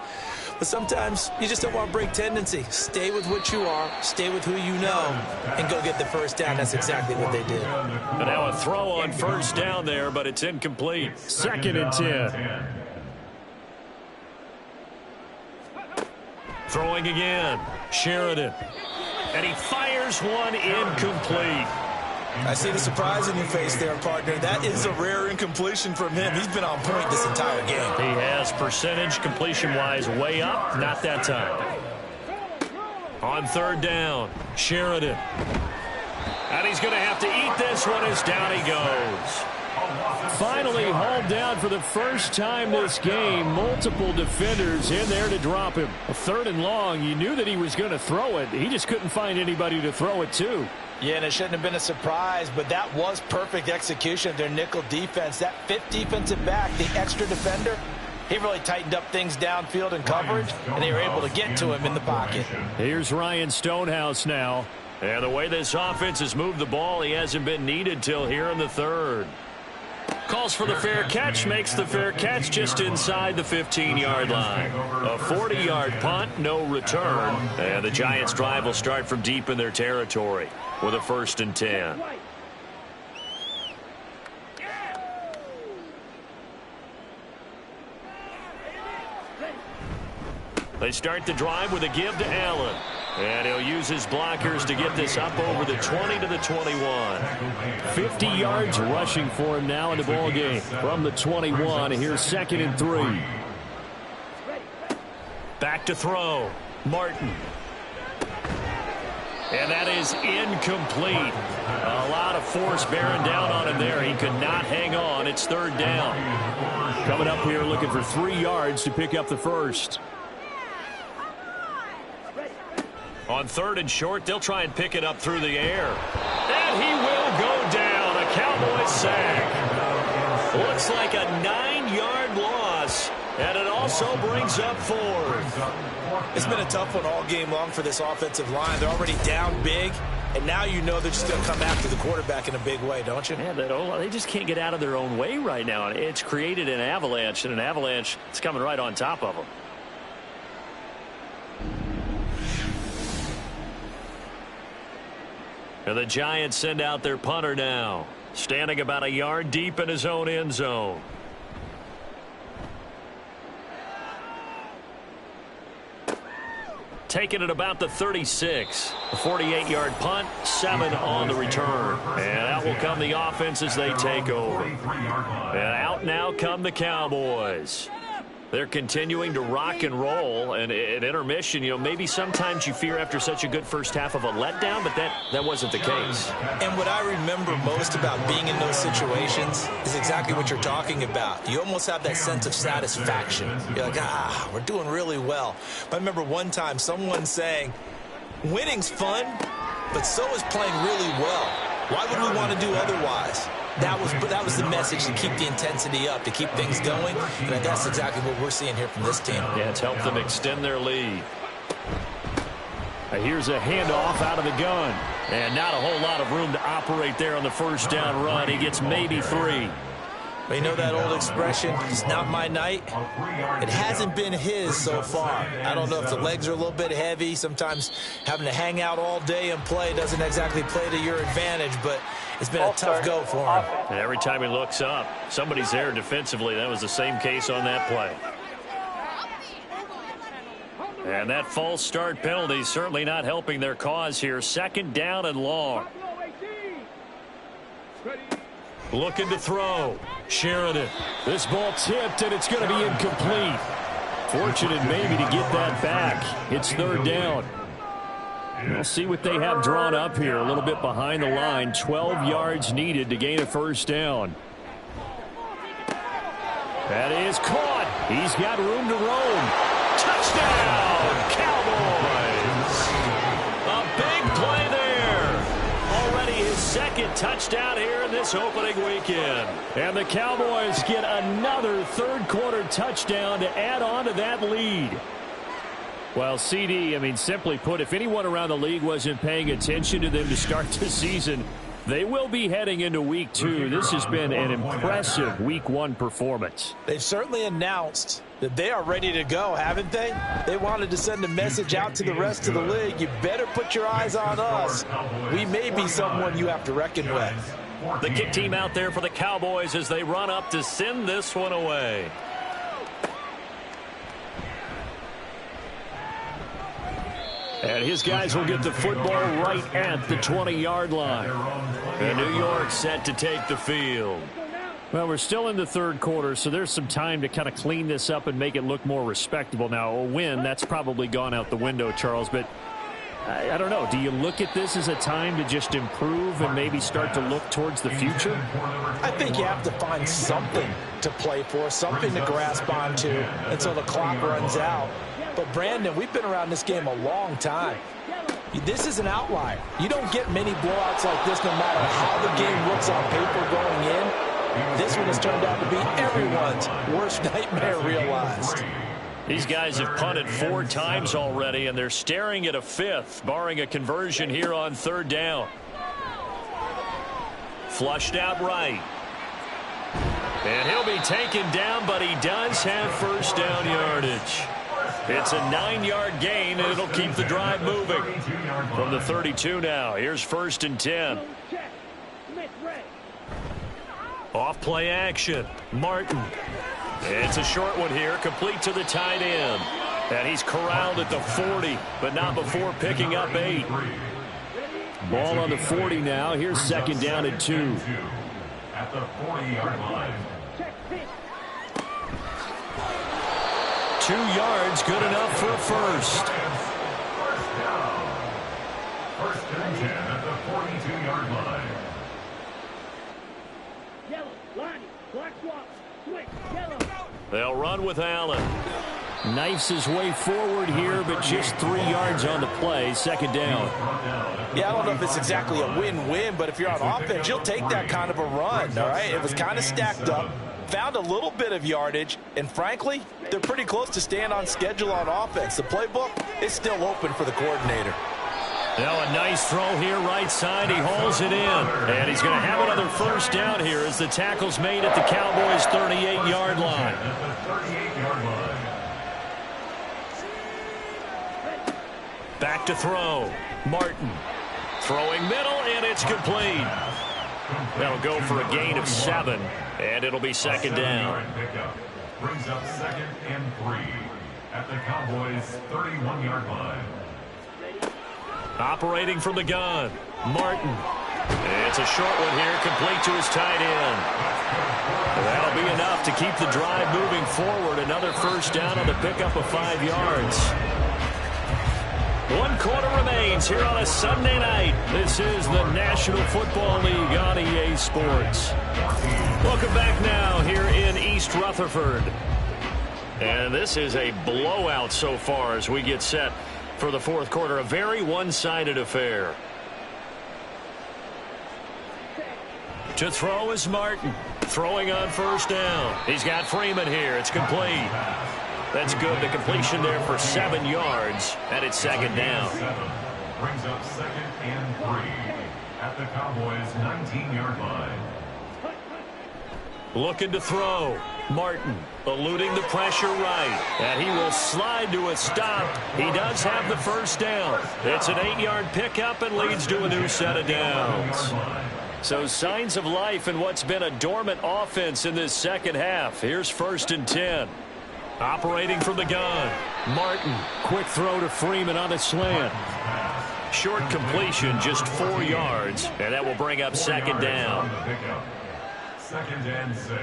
But sometimes you just don't want to break tendency. Stay with what you are, stay with who you know, and go get the 1st down. That's exactly what they did. And now a throw on 1st down there, but it's incomplete. 2nd and 10. Throwing again. Sheridan. And he fires one incomplete. I see the surprise in your face there, partner. That is a rare incompletion from him. He's been on point this entire game. He has percentage completion-wise way up. Not that time. On 3rd down, Sheridan. And he's going to have to eat this one as down he goes. Finally hauled down for the first time this game. Multiple defenders in there to drop him. A 3rd and long. You knew that he was going to throw it. He just couldn't find anybody to throw it to. Yeah, and it shouldn't have been a surprise, but that was perfect execution of their nickel defense. That 5th defensive back, the extra defender, he really tightened up things downfield in coverage, and they were able to get to him in the pocket. Here's Ryan Stonehouse now. And the way this offense has moved the ball, he hasn't been needed till here in the 3rd. Calls for the fair catch, makes the fair catch just inside the 15-yard line. A 40-yard punt, no return. And the Giants' drive will start from deep in their territory with a 1st and 10. They start the drive with a give to Allen. And he'll use his blockers to get this up over the 20 to the 21. 50 yards rushing for him now in the ball game from the 21. Here's 2nd and 3. Back to throw. Martin. And that is incomplete. A lot of force bearing down on him there. He could not hang on. It's 3rd down. Coming up here looking for 3 yards to pick up the first. On 3rd and short, they'll try and pick it up through the air. And he will go down. A Cowboy sack. Looks like a 9-yard loss. And it also brings up 4th. It's been a tough one all game long for this offensive line. They're already down big, and now you know they're just going to come after the quarterback in a big way, don't you? Yeah, they just can't get out of their own way right now. It's created an avalanche, and an avalanche is coming right on top of them. And the Giants send out their punter now, standing about a yard deep in his own end zone. Taking it about the 36. A 48-yard punt, 7 on the return. And out will come the offense as they take over. And out now come the Cowboys. They're continuing to rock and roll, and at intermission, maybe sometimes you fear after such a good first half of a letdown, but that wasn't the case. And what I remember most about being in those situations is exactly what you're talking about. You almost have that sense of satisfaction. You're like, we're doing really well. But I remember one time someone saying, winning's fun, but so is playing really well. Why would we want to do otherwise? That was the message, to keep the intensity up, to keep things going, and that's exactly what we're seeing here from this team. Yeah, it's helped them extend their lead. Here's a handoff out of the gun. And not a whole lot of room to operate there on the first down run. He gets maybe 3. But you know that old expression, it's not my night? It hasn't been his so far. I don't know if the legs are a little bit heavy. Sometimes having to hang out all day and play doesn't exactly play to your advantage, but it's been a tough go for him. And every time he looks up, somebody's there defensively. That was the same case on that play. And that false start penalty certainly not helping their cause here. 2nd down and long. Looking to throw. Sheridan. This ball tipped, and it's going to be incomplete. Fortunate maybe to get that back. It's 3rd down. We'll see what they have drawn up here. A little bit behind the line. 12 yards needed to gain a 1st down. That is caught. He's got room to roam. Touchdown, Cowboys. A big play there. Already his 2nd touchdown here in this opening weekend. And the Cowboys get another 3rd quarter touchdown to add on to that lead. Well, CD, simply put, if anyone around the league wasn't paying attention to them to start the season, they will be heading into Week 2. This has been an impressive Week 1 performance. They've certainly announced that they are ready to go, haven't they? They wanted to send a message out to the rest of the league. You better put your eyes on us. We may be someone you have to reckon with. The kick team out there for the Cowboys as they run up to send this one away. And his guys will get the football right at the 20-yard line. And New York set to take the field. Well, we're still in the 3rd quarter, so there's some time to kind of clean this up and make it look more respectable. Now, a win, that's probably gone out the window, Charles, but I don't know. Do you look at this as a time to just improve and maybe start to look towards the future? I think you have to find something to play for, something to grasp onto until the clock runs out. But, Brandon, we've been around this game a long time. This is an outlier. You don't get many blowouts like this no matter how the game looks on paper going in. This one has turned out to be everyone's worst nightmare realized. These guys have punted 4 times already, and they're staring at a 5th, barring a conversion here on 3rd down. Flushed out right. And he'll be taken down, but he does have first down yardage. It's a 9-yard gain, and it'll keep the drive moving. From the 32 now, here's 1st and 10. Off play action. Martin. It's a short one here, complete to the tight end. And he's corralled at the 40, but not before picking up 8. Ball on the 40 now. Here's 2nd down and 2. At the 40-yard line. 2 yards, good enough for a first. First down. 1st and 10 at the 42-yard line. They'll run with Allen. Knifes his way forward here, but just 3 yards on the play. 2nd down. Yeah, I don't know if it's exactly a win-win, but if you're on offense, you'll take that kind of a run, all right? It was kind of stacked up, found a little bit of yardage, and frankly, they're pretty close to staying on schedule on offense. The playbook is still open for the coordinator. Now a nice throw here right side. He hauls it in. And he's going to have another first down here as the tackle's made at the Cowboys' 38-yard line. Back to throw. Martin. Throwing middle, and it's complete. That'll go for a gain of 7, and it'll be 2nd down. Brings up 2nd and 3 at the Cowboys' 31-yard line. Operating from the gun. Martin. It's a short one here, complete to his tight end. That'll be enough to keep the drive moving forward. Another first down on the pickup of 5 yards. 1 quarter remains here on a Sunday night. This is the National Football League on EA Sports. Welcome back now here in East Rutherford. And this is a blowout so far as we get set for the 4th quarter. A very one-sided affair. To throw is Martin. Throwing on first down. He's got Freeman here. It's complete. That's good. The completion there for 7 yards. And it's 2nd down. Brings up 2nd and 3 at the Cowboys' 19-yard line. Looking to throw. Martin eluding the pressure right. And he will slide to a stop. He does have the first down. It's an 8-yard pickup and leads to a new set of downs. So signs of life in what's been a dormant offense in this second half. Here's 1st and 10. Operating from the gun. Martin. Quick throw to Freeman on a slant. Short completion, just 4 yards. And that will bring up 2nd down. 2nd and 6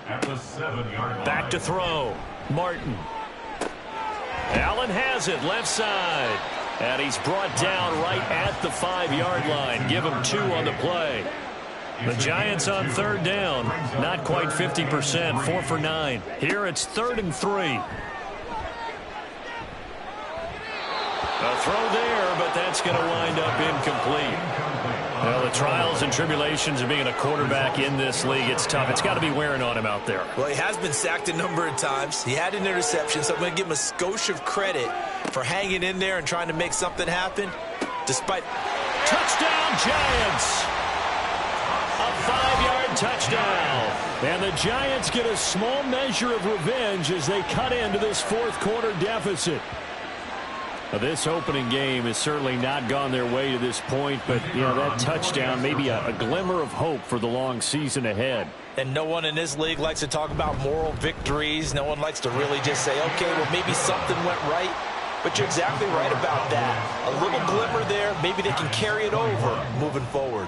at the 7-yard line. Back to throw. Martin. Allen has it left side. And he's brought down right at the 5-yard line. Give him 2 on the play. The Giants on 3rd down. Not quite 50%. 4 for 9. Here it's 3rd and 3. A throw there, but that's going to wind up incomplete. Well, the trials and tribulations of being a quarterback in this league, it's tough. It's got to be wearing on him out there. Well, he has been sacked a number of times. He had an interception, so I'm going to give him a skosh of credit for hanging in there and trying to make something happen. Despite touchdown, Giants! A 5-yard touchdown. And the Giants get a small measure of revenge as they cut into this 4th quarter deficit. This opening game has certainly not gone their way to this point, but, you know, that touchdown may be a glimmer of hope for the long season ahead. And no one in this league likes to talk about moral victories. No one likes to really just say, okay, well, maybe something went right. But you're exactly right about that. A little glimmer there. Maybe they can carry it over moving forward.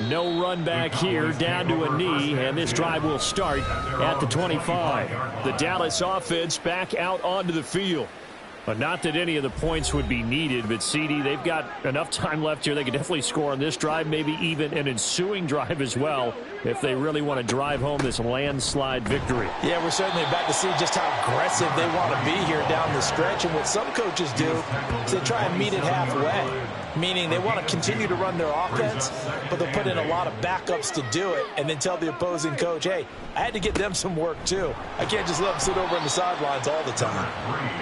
No run back here, down to a knee, and this drive will start at the 25. The Dallas offense back out onto the field. But not that any of the points would be needed, but CD, they've got enough time left here. They can definitely score on this drive, maybe even an ensuing drive as well, if they really want to drive home this landslide victory. Yeah, we're certainly about to see just how aggressive they want to be here down the stretch. And what some coaches do is they try and meet it halfway, meaning they want to continue to run their offense, but they'll put in a lot of backups to do it and then tell the opposing coach, hey, I had to get them some work too. I can't just let them sit over on the sidelines all the time.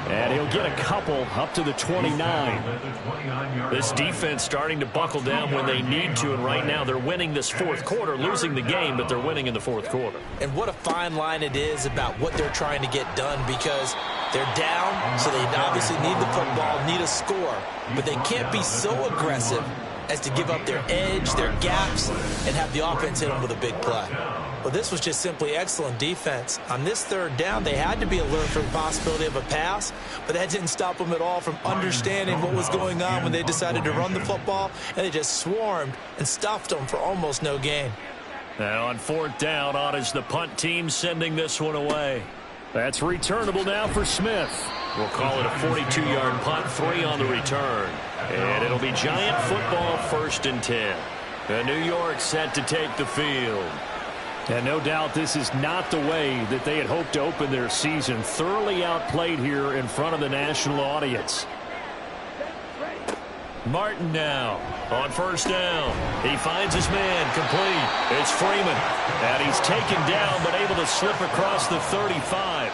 And he'll get a couple up to the 29. This defense starting to buckle down when they need to, and right now they're winning this fourth quarter, losing the game, but they're winning in the fourth quarter. And what a fine line it is about what they're trying to get done, because they're down, so they obviously need the football, need a score, but they can't be so aggressive as to give up their edge, their gaps, and have the offense hit them with a big play. Well, this was just simply excellent defense. On this third down, they had to be alert for the possibility of a pass, but that didn't stop them at all from understanding what was going on when they decided to run the football, and they just swarmed and stuffed them for almost no gain. Now on fourth down, on is the punt team sending this one away. That's returnable now for Smith. We'll call it a 42-yard punt, 3 on the return. And it'll be Giant football, 1st and 10. And New York set to take the field. And no doubt this is not the way that they had hoped to open their season. Thoroughly outplayed here in front of the national audience. Martin now on 1st down. He finds his man, complete. It's Freeman. And he's taken down but able to slip across the 35.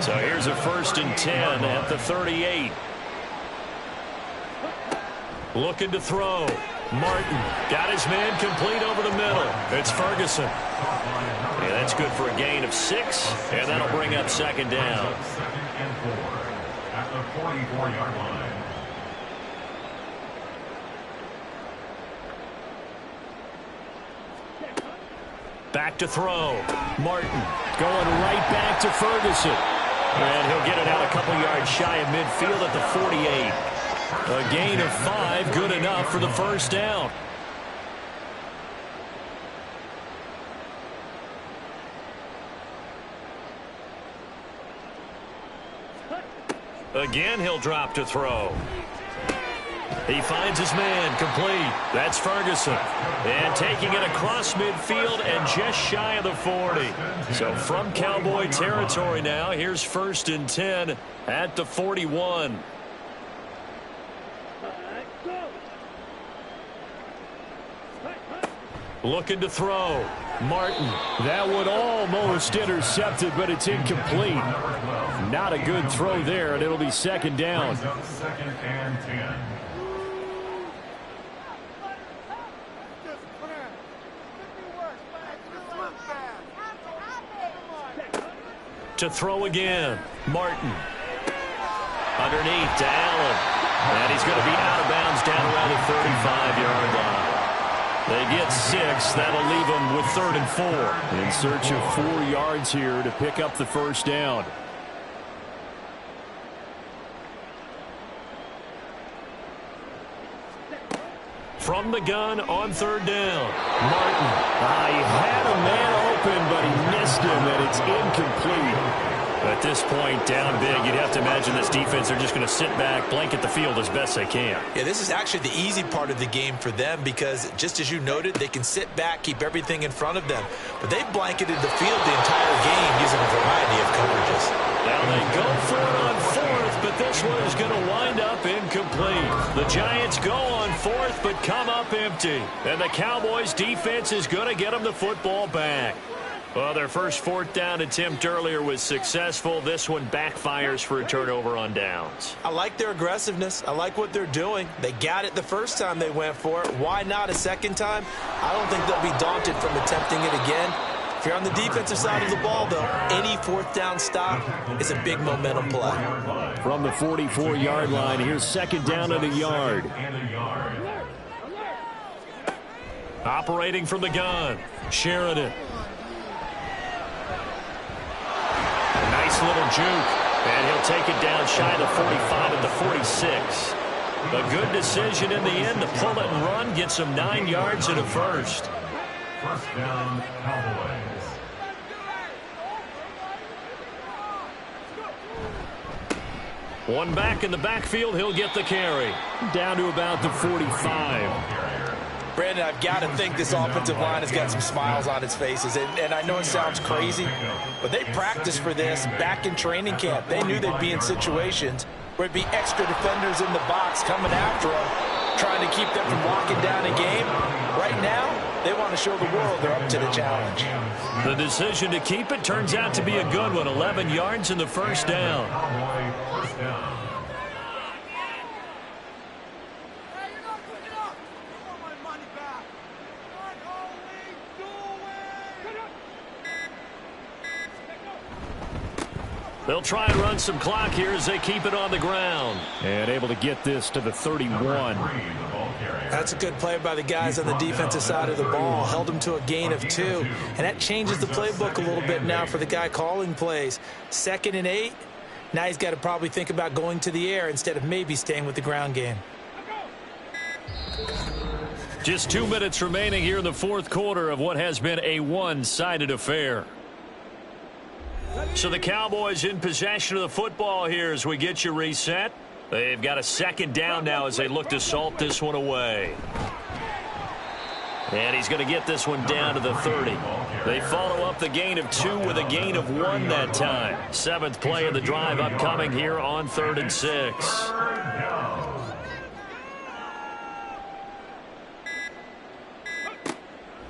So here's a 1st and 10 at the 38. Looking to throw. Martin got his man complete over the middle. It's Ferguson. Yeah, that's good for a gain of 6, and that'll bring up 2nd down. 2nd and 4 at the 44-yard line. Back to throw. Martin going right back to Ferguson. And he'll get it out a couple yards shy of midfield at the 48. A gain of 5, good enough for the 1st down. Again, he'll drop to throw. He finds his man, complete. That's Ferguson. And taking it across midfield and just shy of the 40. So from Cowboy territory now, here's 1st and 10 at the 41. Looking to throw. Martin. That one almost intercepted, but it's incomplete. Not a good throw there, and it'll be 2nd down. 2nd and 10. To throw again. Martin. Underneath to Allen. And he's going to be out of bounds down around the 35-yard line. They get 6. That'll leave them with 3rd and 4. In search of 4 yards here to pick up the 1st down. From the gun on 3rd down. Martin. He had a man open, but he missed him, and it's incomplete. At this point, down big, you'd have to imagine this defense, they're just going to sit back, blanket the field as best they can. Yeah, this is actually the easy part of the game for them because, just as you noted, they can sit back, keep everything in front of them. But they've blanketed the field the entire game using a variety of coverages. Now they go for it on 4th, but this one is going to wind up incomplete. The Giants go on 4th, but come up empty. And the Cowboys' defense is going to get them the football back. Well, their first 4th down attempt earlier was successful. This one backfires for a turnover on downs. I like their aggressiveness. I like what they're doing. They got it the first time they went for it. Why not a second time? I don't think they'll be daunted from attempting it again. If you're on the defensive side of the ball, though, any 4th down stop is a big momentum play. From the 44-yard line, here's 2nd down and a yard. Operating from the gun, Sheridan. Nice little juke, and he'll take it down shy of the 45 at the 46. A good decision in the end to pull it and run, get some 9 yards and a first. First down, Cowboys. One back in the backfield, he'll get the carry. Down to about the 45. Brandon, I've got to think this offensive line has got some smiles on its faces. And I know it sounds crazy, but they practiced for this back in training camp. They knew they'd be in situations where it'd be extra defenders in the box coming after them, trying to keep them from locking down a game. Right now, they want to show the world they're up to the challenge. The decision to keep it turns out to be a good one. 11 yards in the first down. First down. They'll try and run some clock here as they keep it on the ground. And able to get this to the 31. That's a good play by the guys on the defensive side of the ball. Held them to a gain of 2. And that changes the playbook a little bit now for the guy calling plays. 2nd and 8. Now he's got to probably think about going to the air instead of maybe staying with the ground game. Just 2 minutes remaining here in the fourth quarter of what has been a one-sided affair. So the Cowboys in possession of the football here as we get you reset. They've got a 2nd down now as they look to salt this one away. And he's going to get this one down to the 30. They follow up the gain of 2 with a gain of 1 that time. 7th play of the drive upcoming here on 3rd and 6.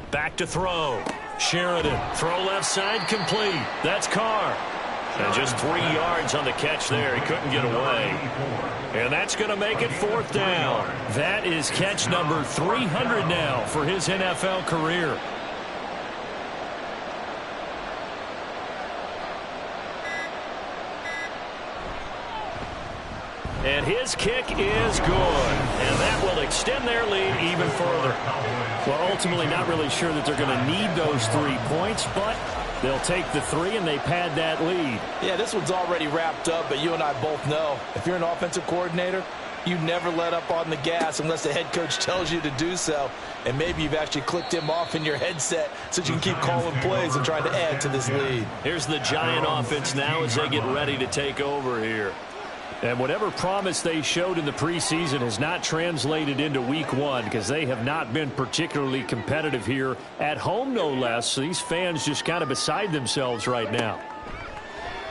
Back to throw. Sheridan, throw left side, complete. That's Carr. And just 3 yards on the catch there. He couldn't get away. And that's going to make it 4th down. That is catch number 300 now for his NFL career. And his kick is good. And that will extend their lead even further. Well, ultimately not really sure that they're going to need those 3 points, but they'll take the 3 and they pad that lead. Yeah, this one's already wrapped up, but you and I both know if you're an offensive coordinator, you never let up on the gas unless the head coach tells you to do so. And maybe you've actually clicked him off in your headset so you can keep calling plays and trying to add to this lead. Here's the Giant offense now as they get ready to take over here. And whatever promise they showed in the preseason has not translated into week 1 because they have not been particularly competitive here at home, no less. So these fans just kind of beside themselves right now.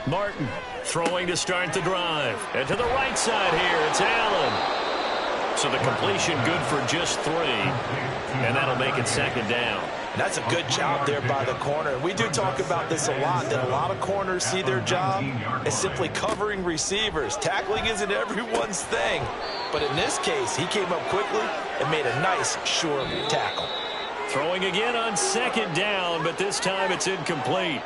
Martin throwing to start the drive. And to the right side here, it's Allen. So the completion good for just 3. And that'll make it 2nd down. And that's a good job there by the corner. We do talk about this a lot, that a lot of corners see their job as simply covering receivers. Tackling isn't everyone's thing. But in this case, he came up quickly and made a nice, sure tackle. Throwing again on 2nd down, but this time it's incomplete.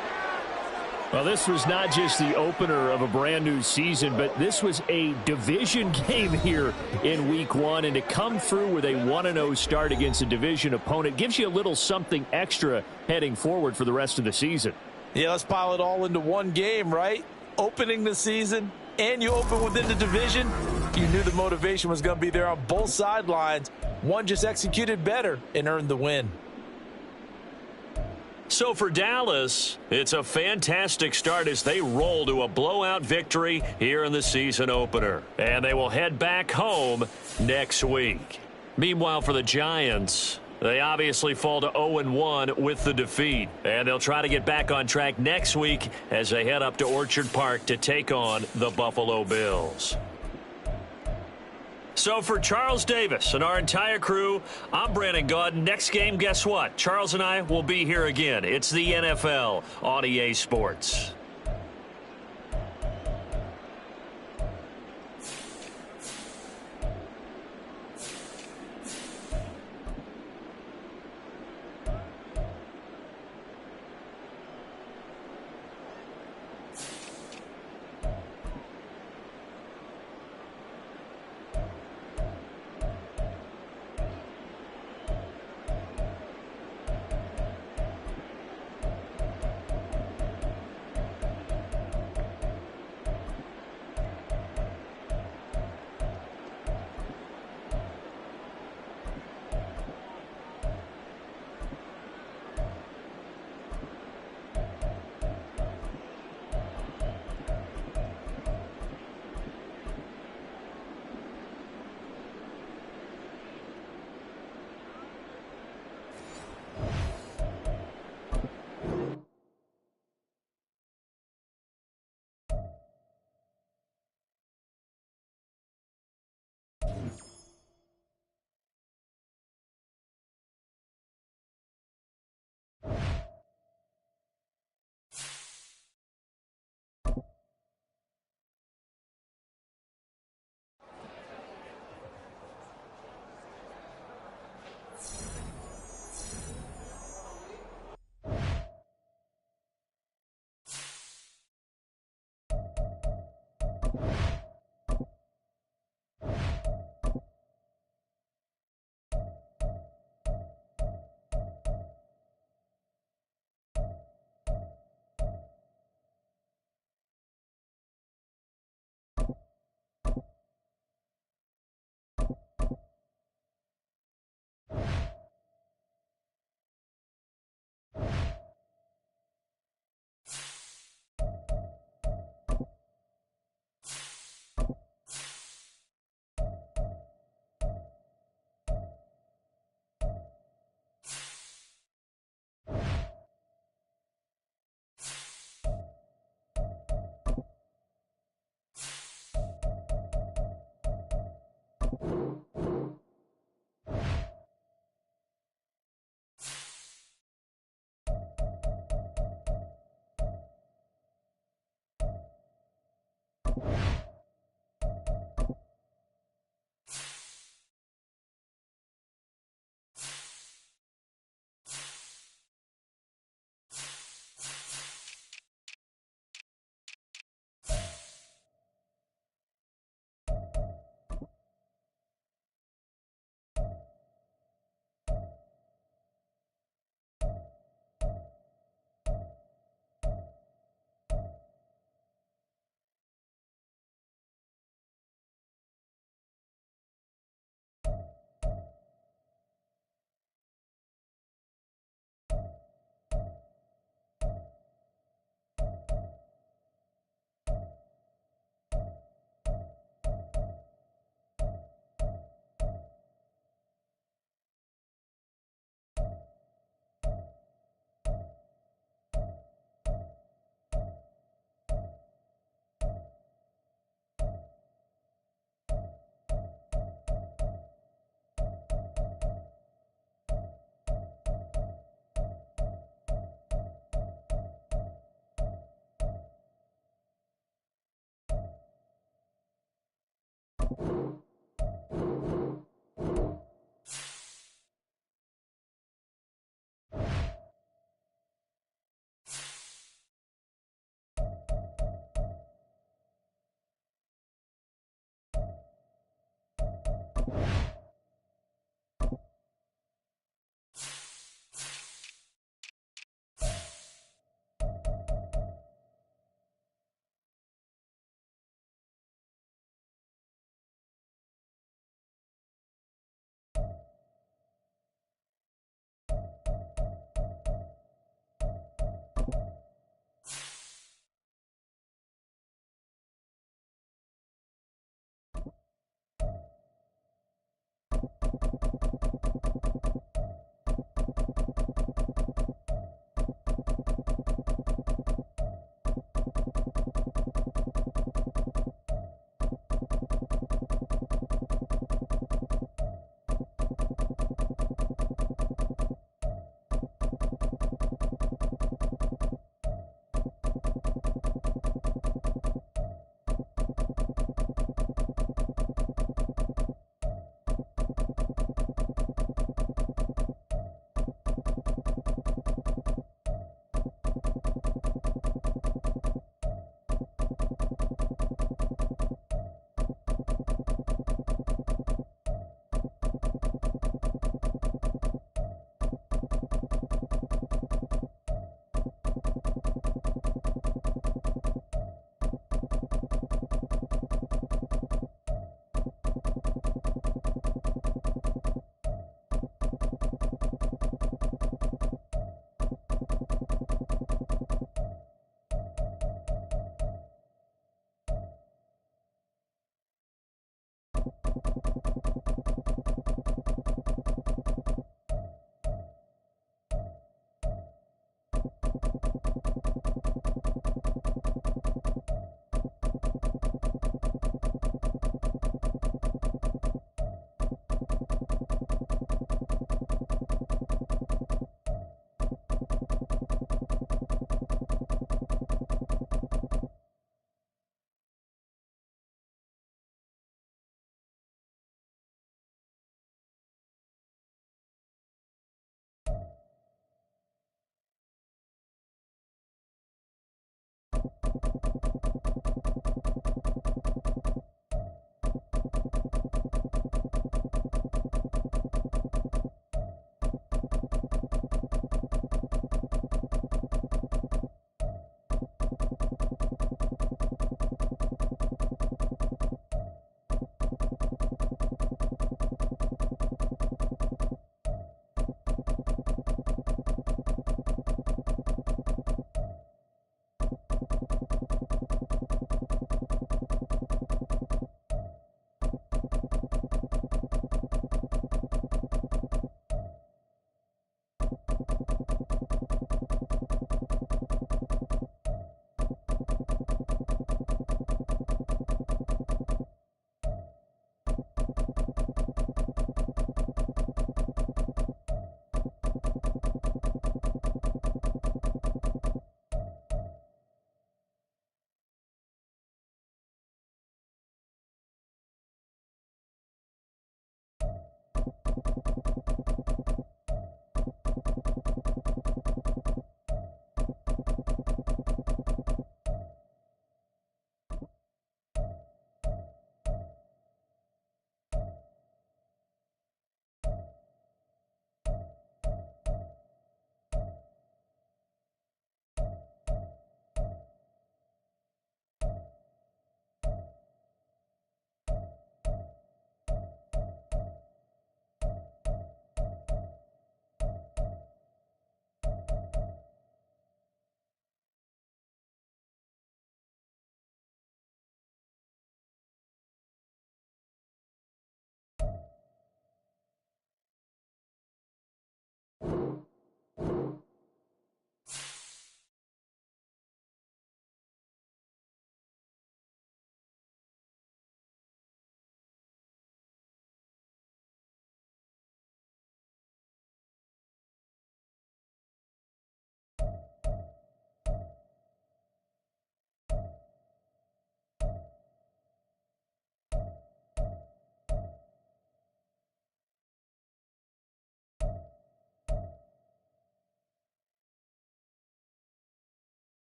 Well, this was not just the opener of a brand new season, but this was a division game here in week 1. And to come through with a 1-0 start against a division opponent gives you a little something extra heading forward for the rest of the season. Yeah, let's pile it all into one game, right? Opening the season, and you open within the division. You knew the motivation was going to be there on both sidelines. One just executed better and earned the win. So for Dallas, it's a fantastic start as they roll to a blowout victory here in the season opener. And they will head back home next week. Meanwhile, for the Giants, they obviously fall to 0-1 with the defeat. And they'll try to get back on track next week as they head up to Orchard Park to take on the Buffalo Bills. So for Charles Davis and our entire crew, I'm Brandon Gaudin. Next game, guess what? Charles and I will be here again. It's the NFL on EA Sports.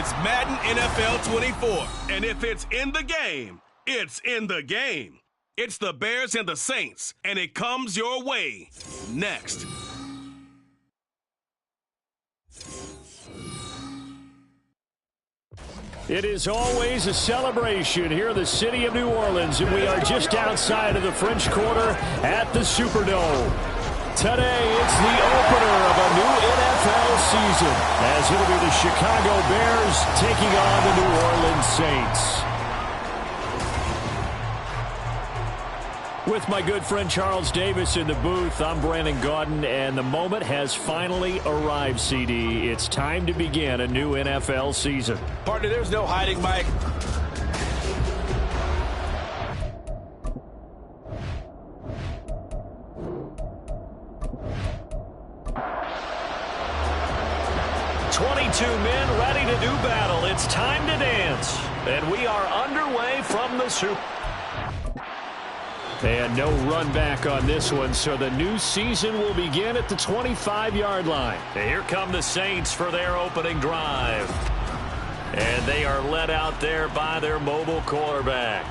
It's Madden NFL 24. And if it's in the game, it's in the game. It's the Bears and the Saints, and it comes your way next. It is always a celebration here in the city of New Orleans, and we are just outside of the French Quarter at the Superdome. Today, it's the opener of a new NFL season, as it'll be the Chicago Bears taking on the New Orleans Saints. With my good friend Charles Davis in the booth, I'm Brandon Gaudin, and the moment has finally arrived, CD. It's time to begin a new NFL season. Partner, there's no hiding, Mike. Men ready to do battle. It's time to dance. And we are underway from the Super. And no run back on this one, so the new season will begin at the 25-yard line. And here come the Saints for their opening drive. And they are led out there by their mobile quarterback.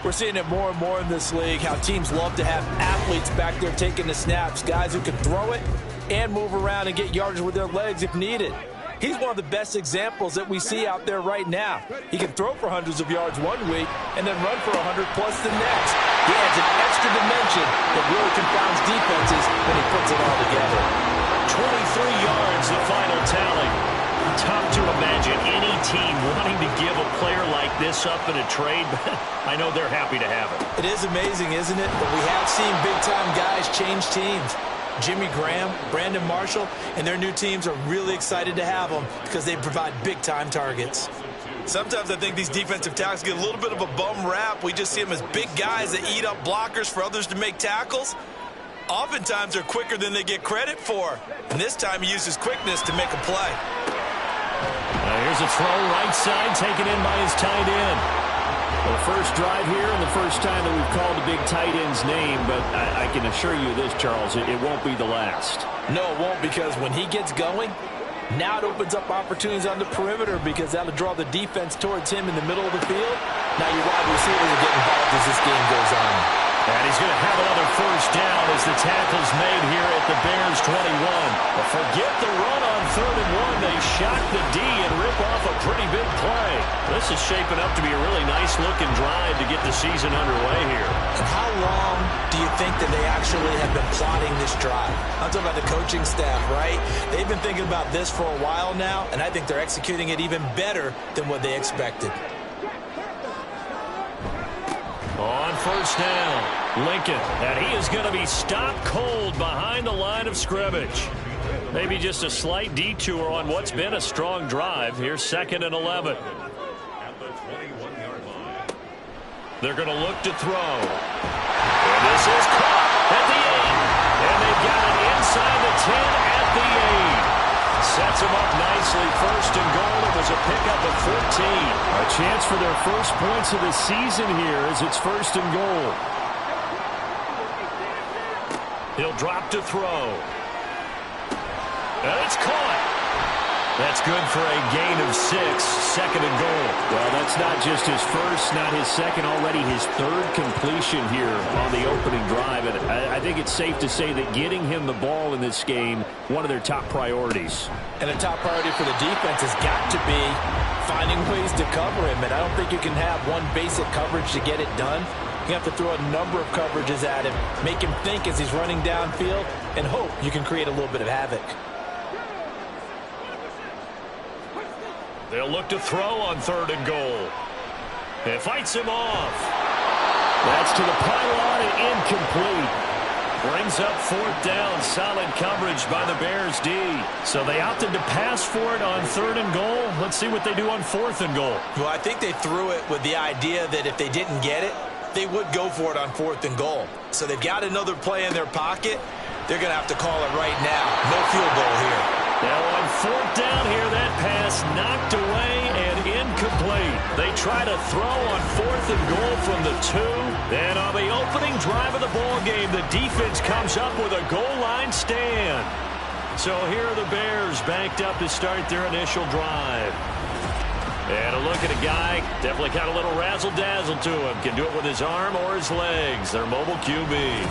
We're seeing it more and more in this league, how teams love to have athletes back there taking the snaps, guys who can throw it and move around and get yardage with their legs if needed. He's one of the best examples that we see out there right now. He can throw for hundreds of yards one week and then run for 100-plus the next. He adds an extra dimension that really confounds defenses when he puts it all together. 23 yards, the final tally. Tough to imagine any team wanting to give a player like this up in a trade, but I know they're happy to have it. It is amazing, isn't it? But we have seen big-time guys change teams. Jimmy Graham, Brandon Marshall, and their new teams are really excited to have them because they provide big-time targets. Sometimes I think these defensive tackles get a little bit of a bum rap. We just see them as big guys that eat up blockers for others to make tackles. Oftentimes they're quicker than they get credit for. And this time he uses quickness to make a play. Here's a throw right side taken in by his tight end. Well, the first drive here and the first time that we've called the big tight end's name, but I can assure you this, Charles, it won't be the last. No, it won't, because when he gets going, now it opens up opportunities on the perimeter because that'll draw the defense towards him in the middle of the field. Now your wide receivers are getting involved as this game goes on. And he's going to have another first down as the tackle's made here at the Bears 21. But forget the run on 3rd and 1. They shock the D and rip off a pretty big play. This is shaping up to be a really nice-looking drive to get the season underway here. And how long do you think that they actually have been plotting this drive? I'm talking about the coaching staff, right? They've been thinking about this for a while now, and I think they're executing it even better than what they expected. On first down, Lincoln, and he is going to be stopped cold behind the line of scrimmage. Maybe just a slight detour on what's been a strong drive. Here's 2nd and 11. They're going to look to throw. And this is caught at the 8. And they've got it inside the 10 at the 8. Sets him up nicely. 1st and goal. It was a pickup of 14. A chance for their first points of the season here as it's 1st and goal. He'll drop to throw. And it's caught. That's good for a gain of 6. 2nd and goal. Well, that's not just his first, not his second, already his 3rd completion here on the opening drive. And I think it's safe to say that getting him the ball in this game, one of their top priorities. And a top priority for the defense has got to be finding ways to cover him. And I don't think you can have one basic coverage to get it done. You have to throw a number of coverages at him, make him think as he's running downfield, and hope you can create a little bit of havoc. They'll look to throw on 3rd and goal. It fights him off. That's to the pylon and incomplete. Brings up 4th down. Solid coverage by the Bears D. So they opted to pass for it on 3rd and goal. Let's see what they do on 4th and goal. Well, I think they threw it with the idea that if they didn't get it, they would go for it on 4th and goal. So they've got another play in their pocket. They're going to have to call it right now. No field goal here. Now on 4th down here, that pass knocked away and incomplete. They try to throw on 4th and goal from the 2. And on the opening drive of the ball game, the defense comes up with a goal line stand. So here are the Bears banked up to start their initial drive. And a look at a guy, definitely got a little razzle-dazzle to him. Can do it with his arm or his legs. Their mobile QB.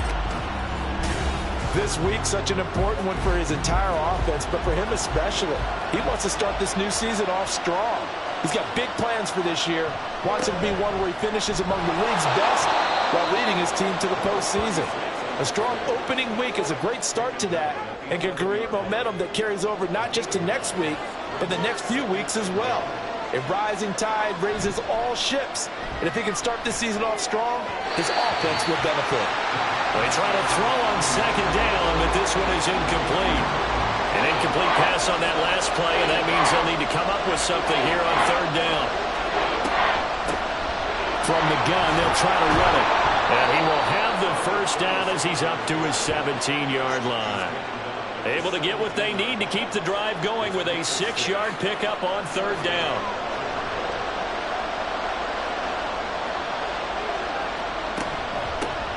This week, such an important one for his entire offense, but for him especially. He wants to start this new season off strong. He's got big plans for this year. Wants it to be one where he finishes among the league's best while leading his team to the postseason. A strong opening week is a great start to that and can create momentum that carries over not just to next week, but the next few weeks as well. A rising tide raises all ships, and if he can start this season off strong, his offense will benefit. They try to throw on second down, but this one is incomplete. An incomplete pass on that last play, and that means they'll need to come up with something here on third down. From the gun, they'll try to run it. And he will have the first down as he's up to his 17-yard line. Able to get what they need to keep the drive going with a 6-yard pickup on third down.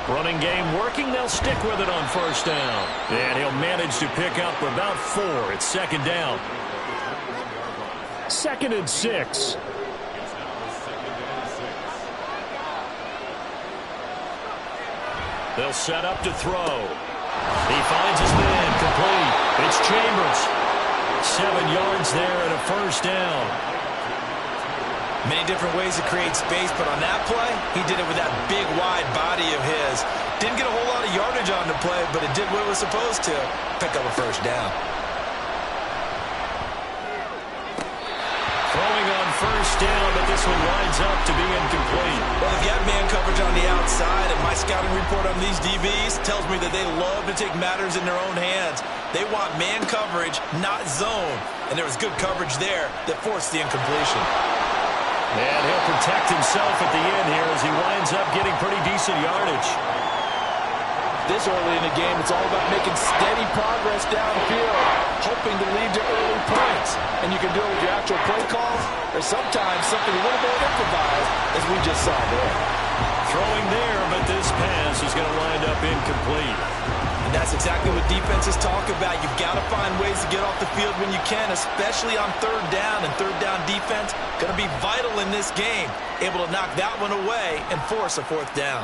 Running game working. They'll stick with it on first down. And he'll manage to pick up about 4. It's second down. 2nd and 6. They'll set up to throw. He finds his man, complete. It's Chambers. 7 yards there and a first down. Many different ways to create space, but on that play, he did it with that big, wide body of his. Didn't get a whole lot of yardage on the play, but it did what it was supposed to. Pick up a first down. Throwing on first down, but this one winds up to be incomplete. Well, they've got man coverage on the outside, and my scouting report on these DBs tells me that they love to take matters in their own hands. They want man coverage, not zone. And there was good coverage there that forced the incompletion. And he'll protect himself at the end here as he winds up getting pretty decent yardage. This early in the game, it's all about making steady progress downfield, hoping to lead to early points. And you can do it with your actual play calls, or sometimes something a little more improvised, as we just saw there. Throwing there, but this pass is going to wind up incomplete. And that's exactly what defenses talk about. You've got to find ways to get off the field when you can, especially on third down. And third down defense going to be vital in this game, able to knock that one away and force a fourth down.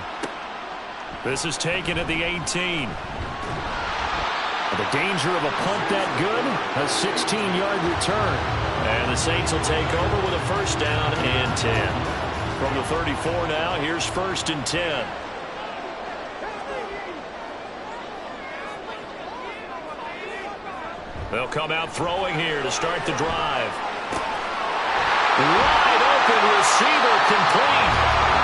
This is taken at the 18. The danger of a punt that good, a 16-yard return. And the Saints will take over with a first down and 10. From the 34 now, here's 1st and 10. They'll come out throwing here to start the drive. Wide open receiver complete.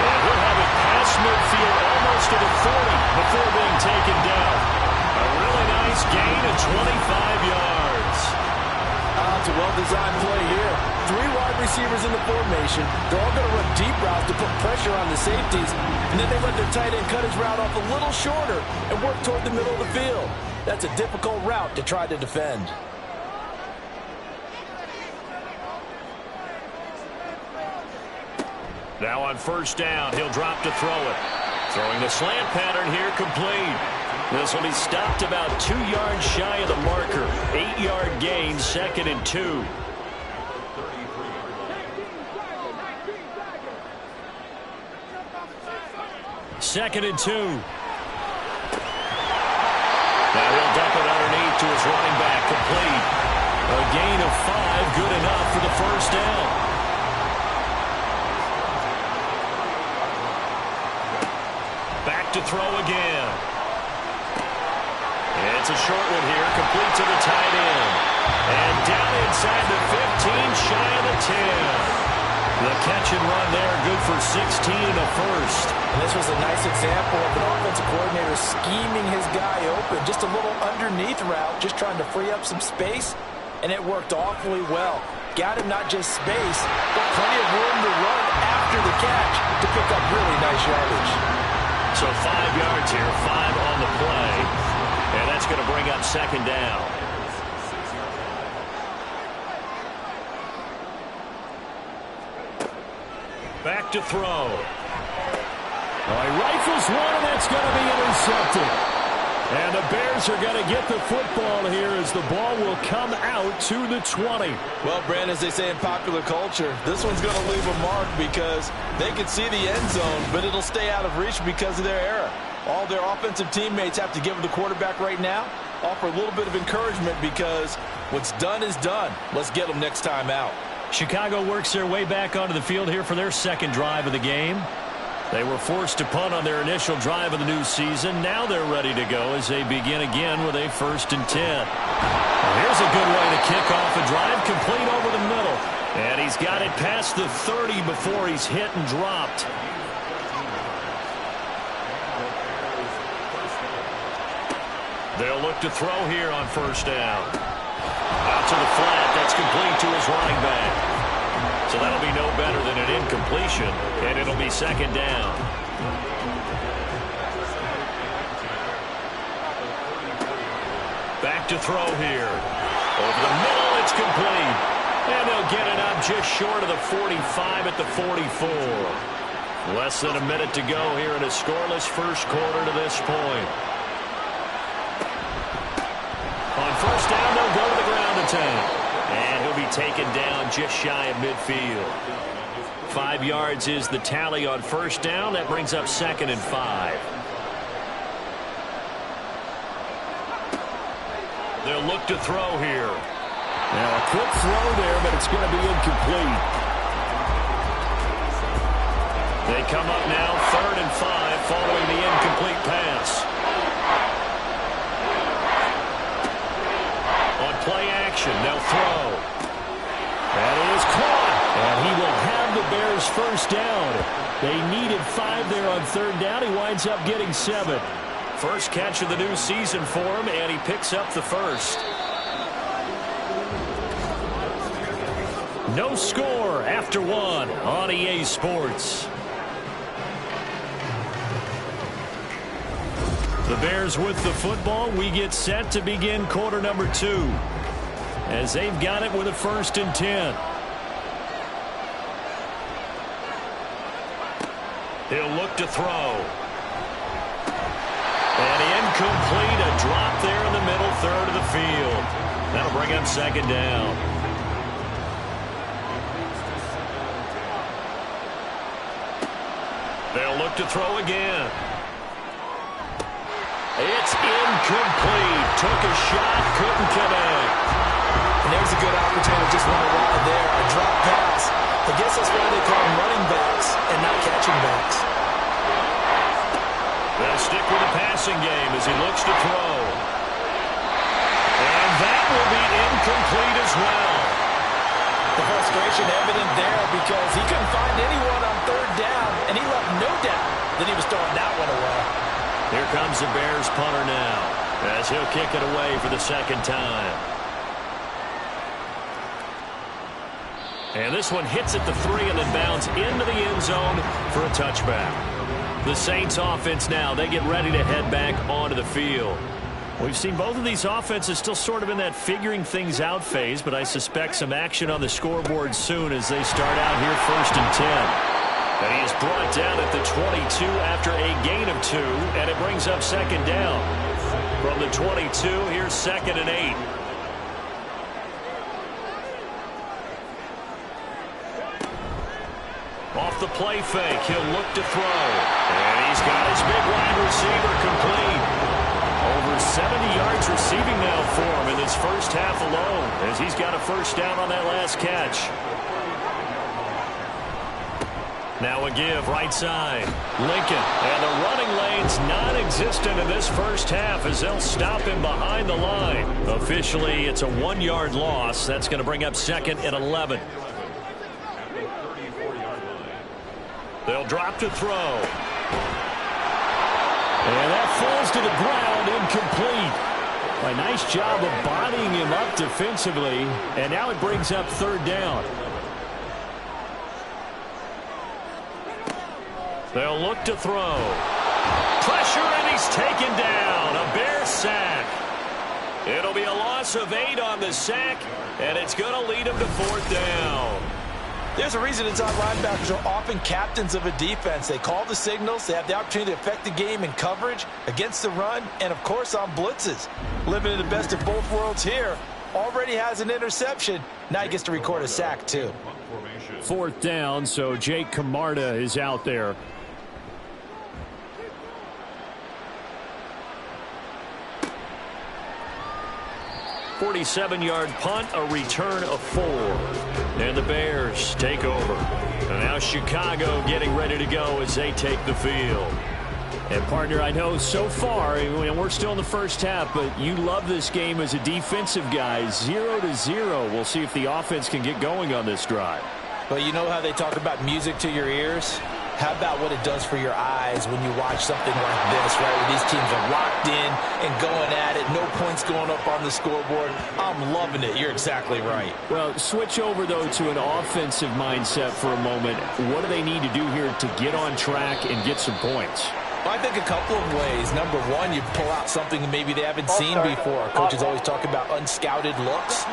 And he'll have it past midfield almost to the 40 before being taken down. A really nice gain of 25 yards. It's a well-designed play here. 3 wide receivers in the formation. They're all going to run deep routes to put pressure on the safeties. And then they let their tight end cut his route off a little shorter and work toward the middle of the field. That's a difficult route to try to defend. Now on first down, he'll drop to throw it. Throwing the slant pattern here, complete. This will be stopped about 2 yards shy of the marker. 8-yard gain, 2nd and 2. Second and 2. Now he'll dump it underneath to his running back, complete. A gain of 5, good enough for the first down. Back to throw again. It's a short one here, complete to the tight end. And down inside the 15, shy of the 10. The catch and run there, good for 16 and a first. And this was a nice example of an offensive coordinator scheming his guy open. Just a little underneath route, just trying to free up some space. And it worked awfully well. Got him not just space, but plenty of room to run after the catch to pick up really nice yardage. So 5 yards here, 5 on the play. And that's going to bring up second down. Back to throw. He rifles one, and that's going to be intercepted. And the Bears are going to get the football here as the ball will come out to the 20. Well, Brandon, as they say in popular culture, this one's going to leave a mark because they can see the end zone, but it'll stay out of reach because of their error. All their offensive teammates have to give the quarterback right now, offer a little bit of encouragement because what's done is done. Let's get them next time out. Chicago works their way back onto the field here for their second drive of the game. They were forced to punt on their initial drive of the new season. Now they're ready to go as they begin again with a 1st and 10. Here's a good way to kick off a drive, complete over the middle. And he's got it past the 30 before he's hit and dropped. They'll look to throw here on 1st down. Out to the flat. That's complete to his running back. So that'll be no better than an incompletion, and it'll be 2nd down. Back to throw here. Over the middle, it's complete. And they'll get it up just short of the 45 at the 44. Less than a minute to go here in a scoreless first quarter to this point. On 1st down, they'll go to the ground attack. And he'll be taken down just shy of midfield. 5 yards is the tally on 1st down. That brings up 2nd and 5. They'll look to throw here. Now a quick throw there, but it's going to be incomplete. They come up now 3rd and 5 following the incomplete pass. On play action, they'll throw. That is caught. And he will have the Bears 1st down. They needed 5 there on 3rd down. He winds up getting 7. First catch of the new season for him, and he picks up the 1st. No score after 1 on EA Sports. The Bears with the football. We get set to begin quarter number 2 as they've got it with a 1st and 10. He'll look to throw. And incomplete. A drop there in the middle 3rd of the field. That'll bring up 2nd down. They'll look to throw again. It's incomplete. Took a shot, couldn't connect. And there's a good opportunity. Just want to ride there. A drop pass. I guess that's why they call them running backs and not catching backs. They'll stick with the passing game as he looks to throw. And that will be incomplete as well. The frustration evident there because he couldn't find anyone on 3rd down, and he left no doubt that he was throwing that one away. Here comes the Bears punter now as he'll kick it away for the 2nd time. And this one hits at the 3 and then bounds into the end zone for a touchback. The Saints offense now, they get ready to head back onto the field. We've seen both of these offenses still sort of in that figuring things out phase, but I suspect some action on the scoreboard soon as they start out here 1st and 10. And he is brought down at the 22 after a gain of 2, and it brings up 2nd down. From the 22, here's 2nd and 8. Off the play fake, he'll look to throw. And he's got his big wide receiver complete. Over 70 yards receiving now for him in this 1st half alone, as he's got a 1st down on that last catch. Now a give right side. Lincoln. And the running lane's non-existent in this 1st half as they'll stop him behind the line. Officially, it's a 1-yard loss. That's going to bring up 2nd and 11. They'll drop to throw. And that falls to the ground, incomplete. A nice job of bodying him up defensively. And now it brings up 3rd down. They'll look to throw. Pressure, and he's taken down. A Bear sack. It'll be a loss of 8 on the sack, and it's going to lead him to 4th down. There's a reason inside linebackers are often captains of a defense. They call the signals. They have the opportunity to affect the game in coverage, against the run, and, of course, on blitzes. Living in the best of both worlds here. Already has an interception. Now he gets to record a sack, too. 4th down, so Jake Camarda is out there. .47-yard punt, a return of 4. And the Bears take over. And now Chicago getting ready to go as they take the field. And, partner, I know so far, and we're still in the first half, but you love this game as a defensive guy. 0-0. We'll see if the offense can get going on this drive. Well, you know how they talk about music to your ears? How about what it does for your eyes when you watch something like this, right? Where these teams are locked in and going at it. No points going up on the scoreboard. I'm loving it. You're exactly right. Well, switch over, though, to an offensive mindset for a moment. What do they need to do here to get on track and get some points? Well, I think a couple of ways. Number one, you pull out something maybe they haven't seen before. Coaches always talk about unscouted looks.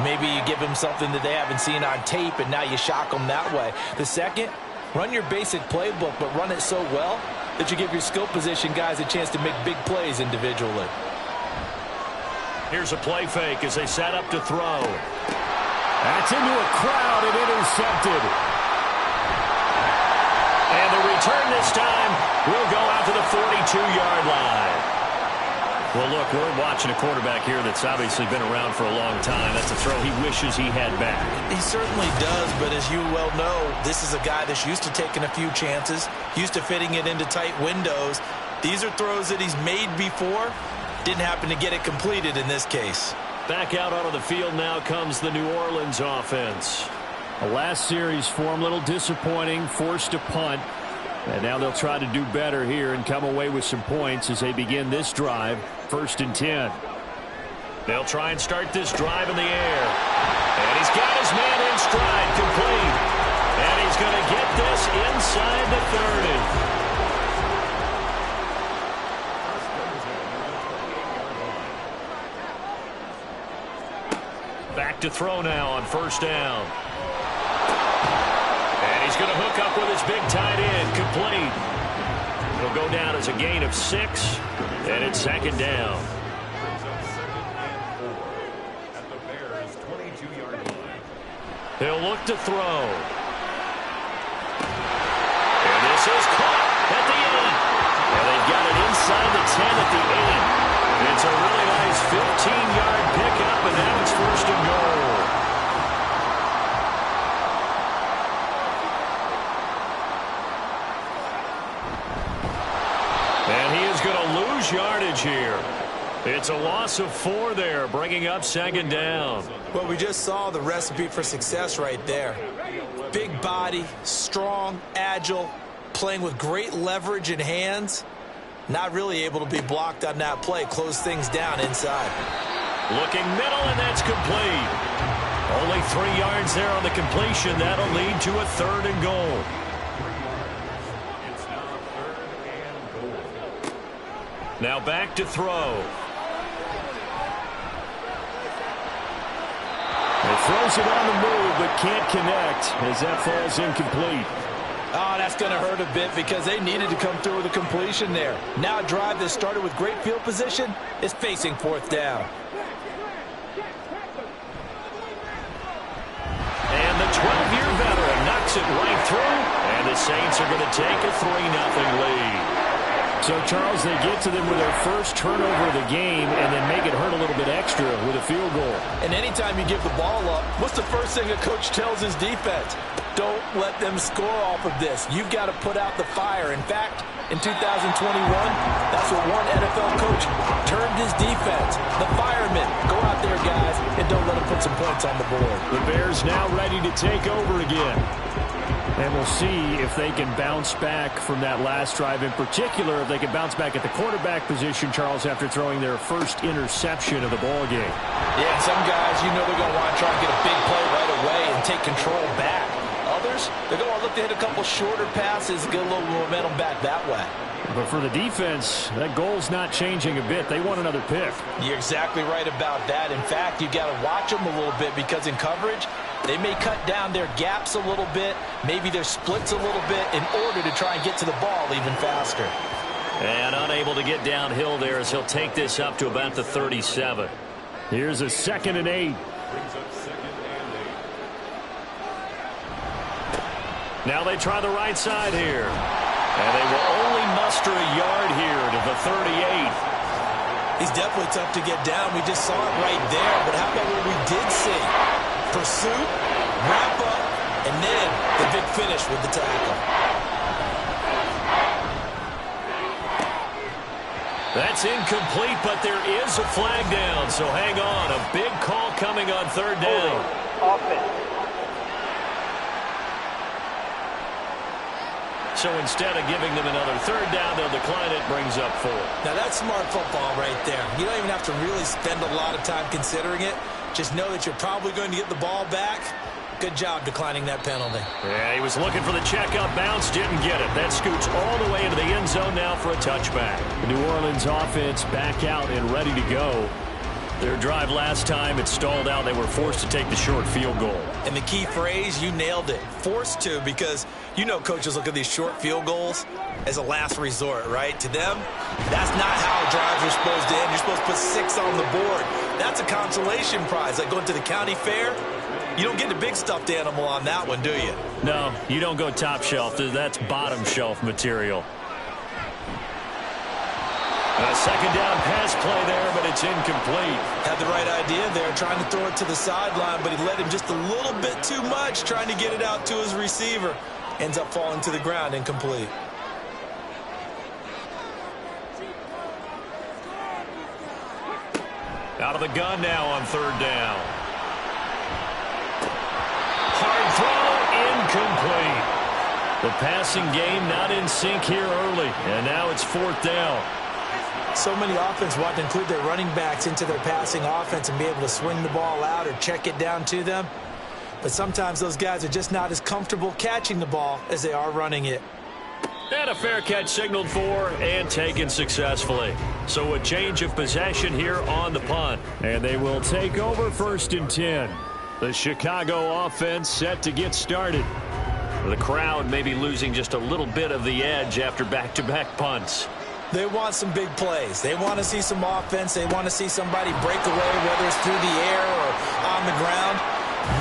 Maybe you give them something that they haven't seen on tape, and now you shock them that way. The second, run your basic playbook, but run it so well that you give your skill position guys a chance to make big plays individually. Here's a play fake as they set up to throw. That's into a crowd and intercepted. And the return this time will go out to the 42-yard line. Well, look, we're watching a quarterback here that's obviously been around for a long time. That's a throw he wishes he had back. He certainly does, but as you well know, this is a guy that's used to taking a few chances, used to fitting it into tight windows. These are throws that he's made before. Didn't happen to get it completed in this case. Back out onto the field now comes the New Orleans offense. The last series for him, a little disappointing, forced to punt. And now they'll try to do better here and come away with some points as they begin this drive. 1st and 10. They'll try and start this drive in the air. And he's got his man in stride, complete. And he's going to get this inside the 30. Back to throw now on 1st down. And he's going to hook up with his big tight end, complete. It'll go down as a gain of 6, and it's 2nd down. He'll look to throw. And this is caught at the 8. And they've got it inside the 10 at the 8. It's a really nice 15-yard pickup, and now it's 1st and goal. And he is going to lose yardage here. It's a loss of 4 there, bringing up 2nd down. Well, we just saw the recipe for success right there. Big body, strong, agile, playing with great leverage in hands. Not really able to be blocked on that play. Close things down inside. Looking middle, and that's complete. Only 3 yards there on the completion. That'll lead to a 3rd and goal. Now back to throw. He throws it on the move, but can't connect as that falls incomplete. Oh, that's going to hurt a bit because they needed to come through with a completion there. Now a drive that started with great field position is facing 4th down. And the 12-year veteran knocks it right through, and the Saints are going to take a 3-0 lead. So, Charles, they get to them with their first turnover of the game and then make it hurt a little bit extra with a field goal. And anytime you give the ball up, what's the first thing a coach tells his defense? Don't let them score off of this. You've got to put out the fire. In fact, in 2021, that's what one NFL coach termed his defense. The firemen. Go out there, guys, and don't let them put some points on the board. The Bears now ready to take over again. And we'll see if they can bounce back from that last drive. In particular, if they can bounce back at the quarterback position, Charles, after throwing their first interception of the ball game. Yeah, some guys, you know they're going to want to try and get a big play right away and take control back. Others, receivers, they're going to look to hit a couple shorter passes and get a little momentum back that way. But for the defense, that goal's not changing a bit. They want another pick. You're exactly right about that. In fact, you've got to watch them a little bit because in coverage, they may cut down their gaps a little bit, maybe their splits a little bit in order to try and get to the ball even faster. And unable to get downhill there as he'll take this up to about the 37. Here's a 2nd and 8. Now they try the right side here. And they will only muster a yard here to the 38. He's definitely tough to get down. We just saw it right there. But how about what we did see? Pursuit, wrap up, and then the big finish with the tackle. That's incomplete, but there is a flag down. So hang on. A big call coming on 3rd down. Offense. So instead of giving them another 3rd down, they'll decline it, brings up 4. Now that's smart football right there. You don't even have to really spend a lot of time considering it. Just know that you're probably going to get the ball back. Good job declining that penalty. Yeah, he was looking for the checkup bounce, didn't get it. That scoots all the way into the end zone now for a touchback. The New Orleans offense back out and ready to go. Their drive last time, it stalled out. They were forced to take the short field goal. And the key phrase, you nailed it. Forced to, because you know coaches look at these short field goals as a last resort, right? To them, that's not how drives are supposed to end. You're supposed to put 6 on the board. That's a consolation prize. Like going to the county fair, you don't get the big stuffed animal on that one, do you? No, you don't go top shelf. That's bottom shelf material. A 2nd down pass play there, but it's incomplete. Had the right idea there, trying to throw it to the sideline, but he let him just a little bit too much, trying to get it out to his receiver. Ends up falling to the ground, incomplete. Out of the gun now on 3rd down. Hard throw, incomplete. The passing game not in sync here early, and now it's 4th down. So many offenses want to include their running backs into their passing offense and be able to swing the ball out or check it down to them. But sometimes those guys are just not as comfortable catching the ball as they are running it. And a fair catch signaled for and taken successfully. So a change of possession here on the punt. And they will take over 1st and 10. The Chicago offense set to get started. The crowd may be losing just a little bit of the edge after back-to-back punts. They want some big plays. They want to see some offense. They want to see somebody break away, whether it's through the air or on the ground.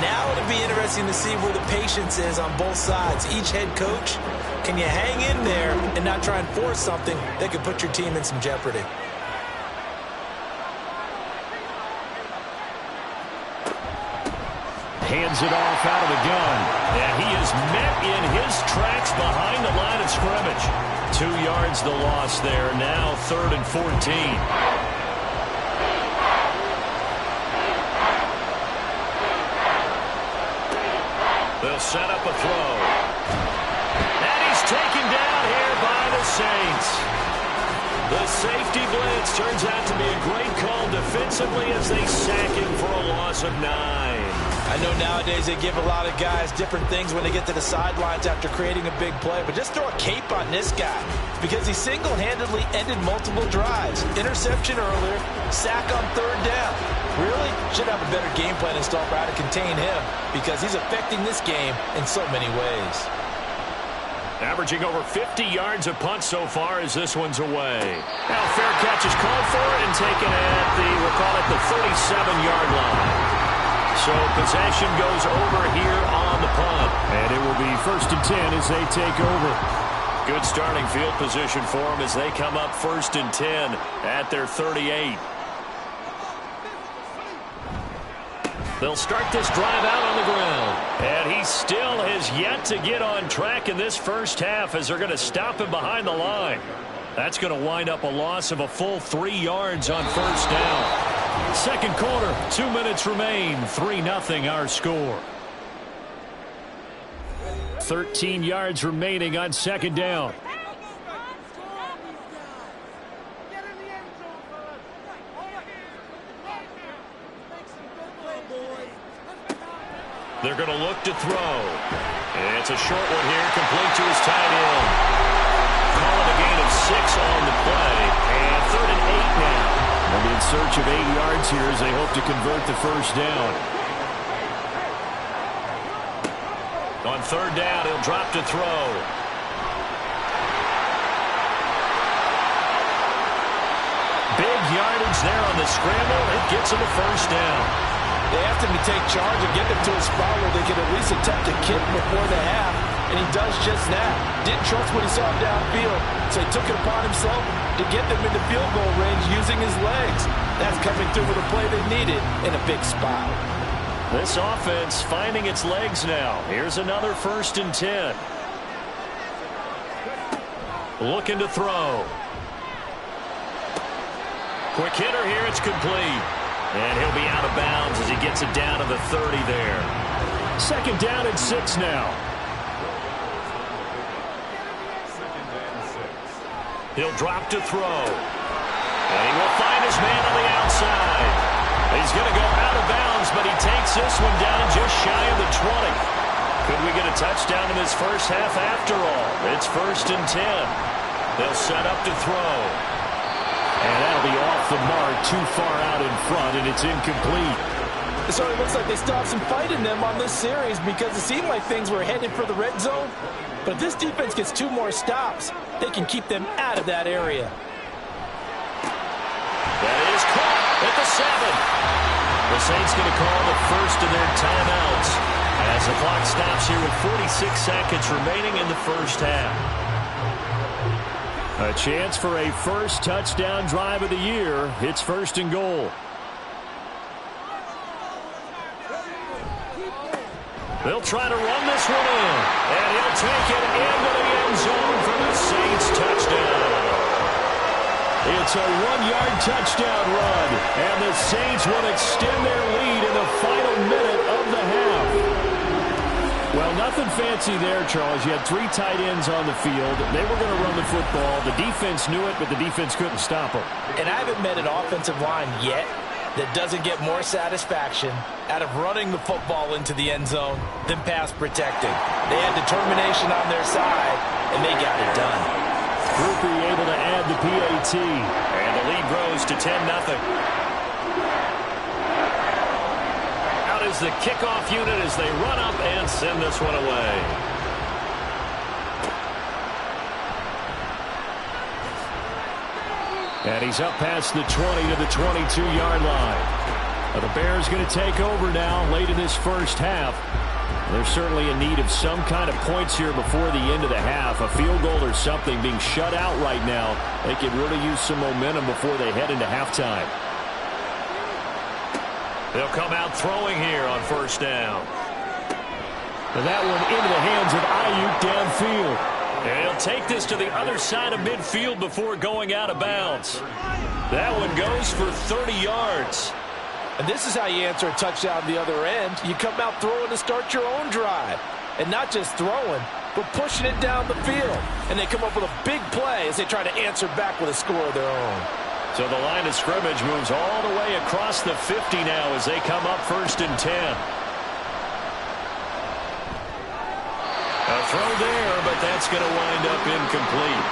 Now it'll be interesting to see where the patience is on both sides. Each head coach, can you hang in there and not try and force something that could put your team in some jeopardy? Hands it off out of the gun. And he is met in his tracks behind the line of scrimmage. 2 yards the loss there. Now 3rd and 14. They'll set up a throw. And he's taken down here by the Saints. The safety blitz turns out to be a great call defensively as they sack him for a loss of 9. I know nowadays they give a lot of guys different things when they get to the sidelines after creating a big play, but just throw a cape on this guy because he single-handedly ended multiple drives. Interception earlier, sack on 3rd down. Really should have a better game plan installed for how to contain him because he's affecting this game in so many ways. Averaging over 50 yards a punt so far as this one's away. Now fair catch is called for and taken at we'll call it the 37-yard line. So possession goes over here on the punt. And it will be 1st and 10 as they take over. Good starting field position for them as they come up 1st and 10 at their 38. They'll start this drive out on the ground. And he still has yet to get on track in this first half as they're going to stop him behind the line. That's going to wind up a loss of a full 3 yards on 1st down. 2nd quarter, 2 minutes remain, 3-0 our score. 13 yards remaining on 2nd down. They're going to look to throw. It's a short one here, complete to his tight end. Call it a gain of 6 on the play, and 3rd and 8 now. They'll be in search of 8 yards here as they hope to convert the first down. On 3rd down, he'll drop to throw. Big yardage there on the scramble. It gets him a first down. They asked him to take charge and get them to a spot where they could at least attempt a kick before the half, and he does just that. Didn't trust what he saw downfield, so he took it upon himself to get them into field goal range using his legs. That's coming through with a play they needed in a big spot. This offense finding its legs now. Here's another 1st and 10. Looking to throw. Quick hitter here, it's complete. And he'll be out of bounds as he gets it down to the 30 there. 2nd down and 6 now. He'll drop to throw. And he will find his man on the outside. He's going to go out of bounds, but he takes this one down just shy of the 20. Could we get a touchdown in this first half after all? It's 1st and 10. They'll set up to throw. And that'll be off the mark, too far out in front, and it's incomplete. So it looks like they still have some fight in them on this series because it seemed like things were headed for the red zone. But if this defense gets 2 more stops, they can keep them out of that area. That is caught at the 7. The Saints going to call the first of their timeouts as the clock stops here with 46 seconds remaining in the first half. A chance for a first touchdown drive of the year. It's 1st and goal. They'll try to run this one in, and he'll take it into the end zone for the Saints touchdown. It's a 1-yard touchdown run, and the Saints will extend their lead in the final minute of the half. Well, nothing fancy there, Charles. You had 3 tight ends on the field. They were going to run the football. The defense knew it, but the defense couldn't stop them. And I haven't met an offensive line yet that doesn't get more satisfaction out of running the football into the end zone than pass protecting. They had determination on their side, and they got it done. Groupie able to add the PAT. And the lead grows to 10-0. Is the kickoff unit as they run up and send this one away. And he's up past the 20 to the 22-yard line. Well, the Bears going to take over now late in this first half. They're certainly in need of some kind of points here before the end of the half. A field goal or something being shut out right now. They could really use some momentum before they head into halftime. They'll come out throwing here on 1st down. And that one into the hands of Ayuk downfield. And he'll take this to the other side of midfield before going out of bounds. That one goes for 30 yards. And this is how you answer a touchdown at the other end. You come out throwing to start your own drive. And not just throwing, but pushing it down the field. And they come up with a big play as they try to answer back with a score of their own. So the line of scrimmage moves all the way across the 50 now as they come up 1st and 10. A throw there, but that's going to wind up incomplete.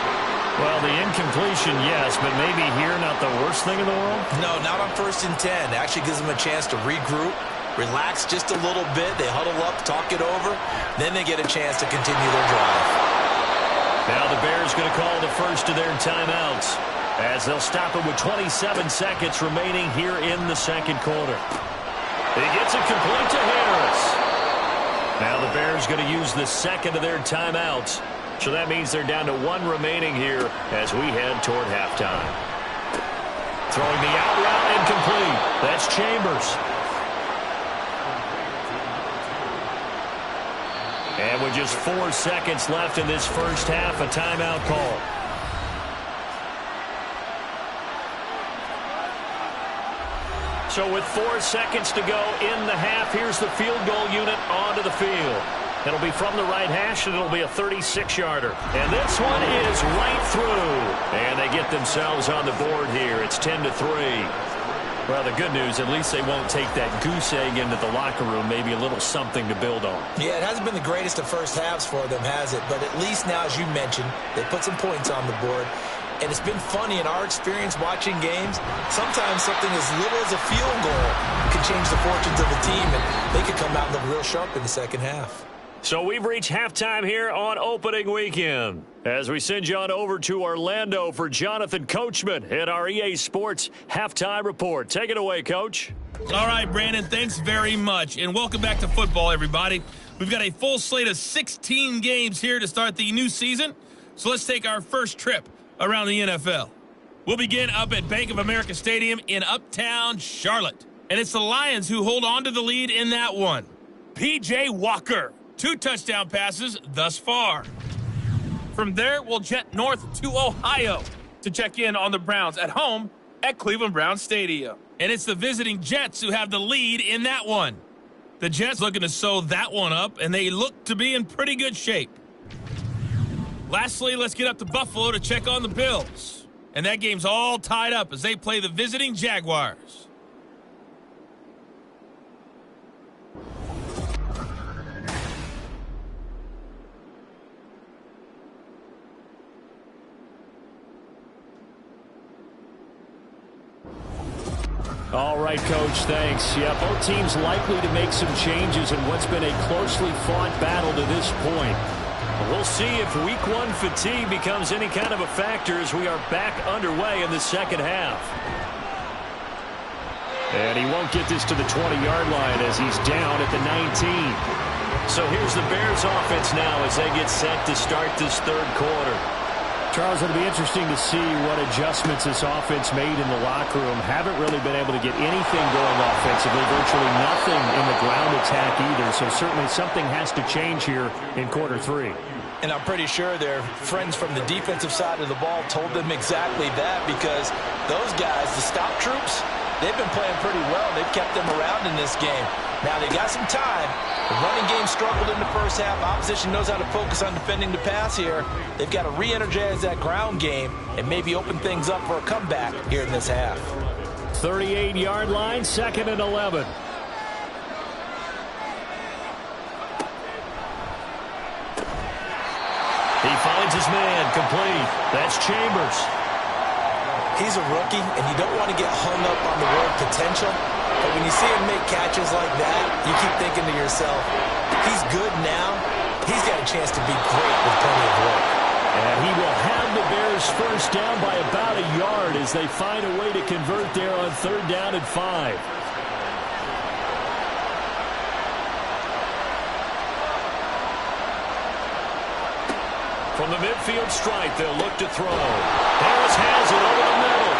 Well, the incompletion, yes, but maybe here not the worst thing in the world? No, not on 1st and 10. It actually gives them a chance to regroup, relax just a little bit. They huddle up, talk it over. Then they get a chance to continue their drive. Now the Bears going to call the first of their timeouts as they'll stop it with 27 seconds remaining here in the second quarter. He gets it complete to Harris. Now the Bears going to use the second of their timeouts. So that means they're down to 1 remaining here as we head toward halftime. Throwing the out route incomplete. That's Chambers. And with just 4 seconds left in this first half, a timeout call. So with 4 seconds to go in the half, here's the field goal unit onto the field. It'll be from the right hash, and it'll be a 36-yarder. And this one is right through. And they get themselves on the board here. It's 10-3. Well, the good news, at least they won't take that goose egg into the locker room, maybe a little something to build on. Yeah, it hasn't been the greatest of first halves for them, has it? But at least now, as you mentioned, they put some points on the board. And it's been funny in our experience watching games. Sometimes something as little as a field goal can change the fortunes of a team, and they could come out and look real sharp in the second half. So we've reached halftime here on opening weekend as we send you on over to Orlando for Jonathan Coachman at our EA Sports Halftime Report. Take it away, Coach. All right, Brandon, thanks very much. And welcome back to football, everybody. We've got a full slate of 16 games here to start the new season. So let's take our first trip around the NFL. We'll begin up at Bank of America Stadium in Uptown Charlotte. And it's the Lions who hold on to the lead in that one. P.J. Walker, 2 touchdown passes thus far. From there, we'll jet north to Ohio to check in on the Browns at home at Cleveland Browns Stadium. And it's the visiting Jets who have the lead in that one. The Jets looking to sew that one up, and they look to be in pretty good shape. Lastly, let's get up to Buffalo to check on the Bills. And that game's all tied up as they play the visiting Jaguars. All right, Coach, thanks. Yeah, both teams likely to make some changes in what's been a closely fought battle to this point. We'll see if week 1 fatigue becomes any kind of a factor as we are back underway in the second half. And he won't get this to the 20-yard line as he's down at the 19. So here's the Bears offense now as they get set to start this third quarter. Charles, it'll be interesting to see what adjustments this offense made in the locker room. Haven't really been able to get anything going offensively, virtually nothing in the ground attack either. So certainly something has to change here in quarter 3. And I'm pretty sure their friends from the defensive side of the ball told them exactly that, because those guys, the stop troops, they've been playing pretty well. They've kept them around in this game. Now they got some time. The running game struggled in the first half. Opposition knows how to focus on defending the pass here. They've got to re-energize that ground game and maybe open things up for a comeback here in this half. 38-yard line, 2nd and 11. He finds his man, complete. That's Chambers. He's a rookie, and you don't want to get hung up on the word potential. But when you see him make catches like that, you keep thinking to yourself, he's good now. He's got a chance to be great with plenty of work. And he will have the Bears first down by about a yard as they find a way to convert there on 3rd down and 5. From the midfield stripe, they'll look to throw. Harris has it over the middle.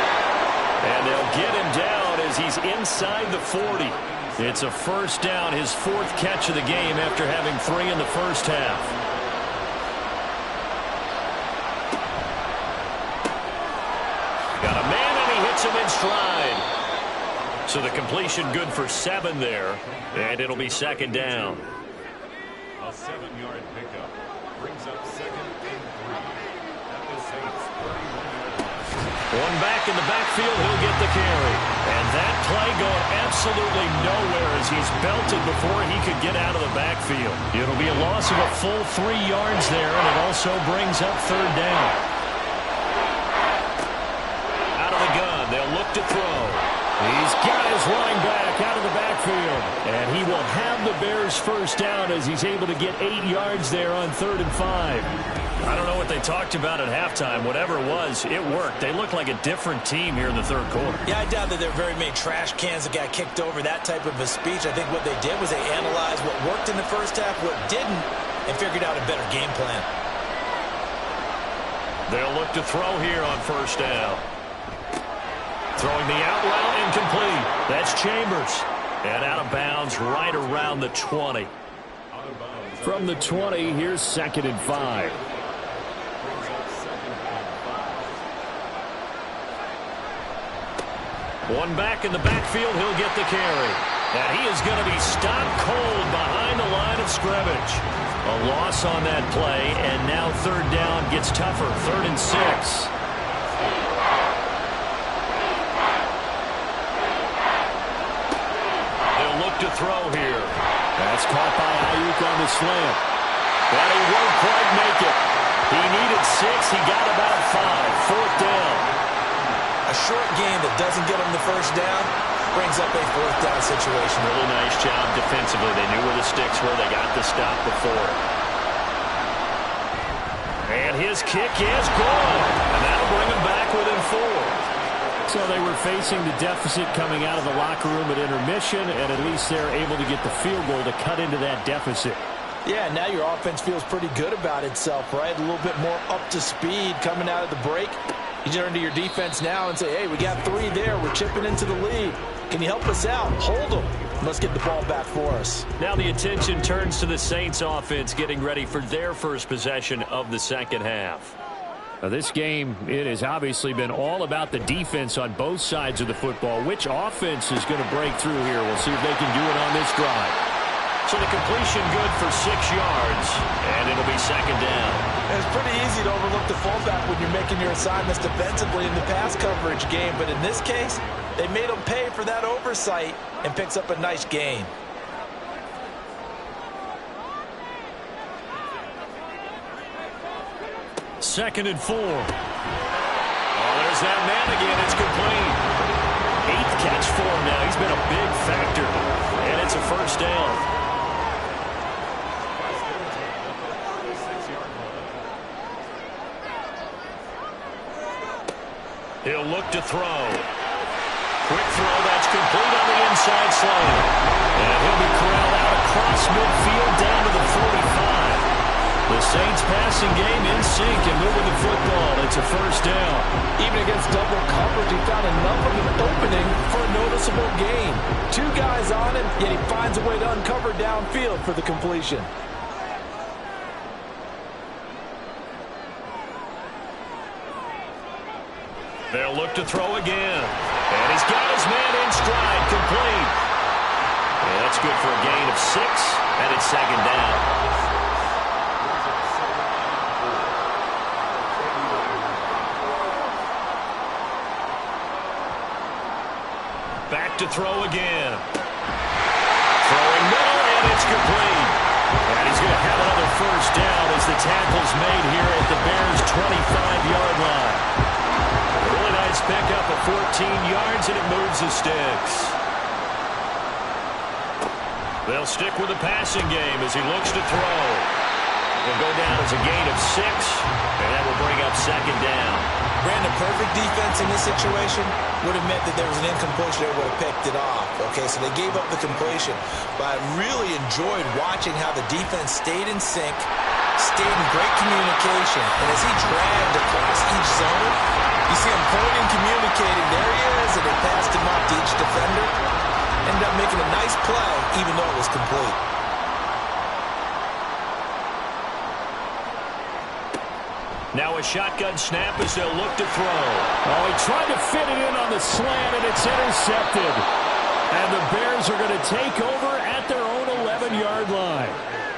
And they'll get him down as he's inside the 40. It's a first down, his 4th catch of the game after having 3 in the first half. Got a man, and he hits him in stride. So the completion good for 7 there, and it'll be 2nd down. A 7-yard pickup brings up 2nd and 3 at the Saints 31-yard line. One back in the backfield, he'll get the carry. And that play going absolutely nowhere as he's belted before he could get out of the backfield. It'll be a loss of a full 3 yards there, and it also brings up 3rd down. Out of the gun, they'll look to throw. He's got his running back out of the backfield. And he will have the Bears first down as he's able to get 8 yards there on 3rd and 5. I don't know what they talked about at halftime. Whatever it was, it worked. They look like a different team here in the 3rd quarter. Yeah, I doubt that there are very many trash cans that got kicked over, that type of a speech. I think what they did was they analyzed what worked in the first half, what didn't, and figured out a better game plan. They'll look to throw here on 1st down. Throwing the out route, incomplete. That's Chambers. And out of bounds right around the 20. From the 20, here's 2nd and 5. One back in the backfield, he'll get the carry. And he is going to be stopped cold behind the line of scrimmage. A loss on that play, and now 3rd down gets tougher. 3rd and 6. to throw here. That's caught by Ayuk on the slant. But he won't quite make it. He needed 6. He got about 5. 4th down. A short game that doesn't get him the first down brings up a 4th down situation. Really nice job defensively. They knew where the sticks were. They got the stop before. And his kick is good. And that'll bring him back within 4. So they were facing the deficit coming out of the locker room at intermission, and at least they're able to get the field goal to cut into that deficit. Yeah, now your offense feels pretty good about itself, right? A little bit more up to speed coming out of the break. You turn to your defense now and say, hey, we got 3 there. We're chipping into the lead. Can you help us out? Hold them. Let's get the ball back for us. Now the attention turns to the Saints offense getting ready for their first possession of the second half. Now this game, it has obviously been all about the defense on both sides of the football. Which offense is going to break through here? We'll see if they can do it on this drive. So the completion good for 6 yards, and it'll be second down. It's pretty easy to overlook the fullback when you're making your assignments defensively in the pass coverage game, but in this case, they made him pay for that oversight and picks up a nice gain. Second and 4. Oh, there's that man again. It's complete. 8th catch for him now. He's been a big factor, and it's a first down. He'll look to throw. Quick throw, that's complete on the inside slant. And he'll be corralled out across midfield down to the 45. The Saints passing game in sync and moving the football. It's a first down. Even against double coverage, he found enough of an opening for a noticeable gain. 2 guys on him, yet he finds a way to uncover downfield for the completion. They'll look to throw again. And he's got his man in stride, complete. And that's good for a gain of 6, and it's second down. Back to throw again. Throwing middle, and it's complete. And he's going to have another first down as the tackle's made here at the Bears' 25-yard line. Really nice pickup of 14 yards, and it moves the sticks. They'll stick with the passing game as he looks to throw. Will go down as a gain of 6, and that will bring up second down. Brandon, perfect defense in this situation would have meant that there was an incompletion. They would have picked it off. Okay, so they gave up the completion. But I really enjoyed watching how the defense stayed in sync, stayed in great communication. And as he dragged across each zone, you see him pointing, communicating. There he is, and they passed him up to each defender. Ended up making a nice play, even though it was complete. Now a shotgun snap as they'll look to throw. Oh, he tried to fit it in on the slant, and it's intercepted. And the Bears are going to take over at their own 11-yard line.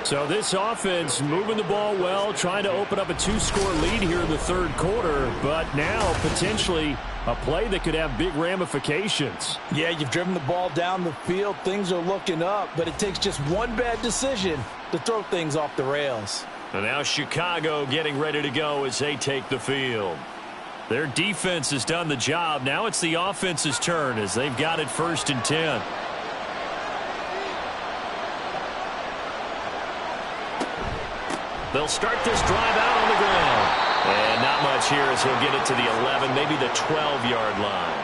So this offense moving the ball well, trying to open up a 2-score lead here in the third quarter, but now potentially a play that could have big ramifications. Yeah, you've driven the ball down the field. Things are looking up, but it takes just one bad decision to throw things off the rails. And now Chicago getting ready to go as they take the field. Their defense has done the job. Now it's the offense's turn as they've got it 1st and 10. They'll start this drive out on the ground. And not much here as he'll get it to the 11, maybe the 12-yard line.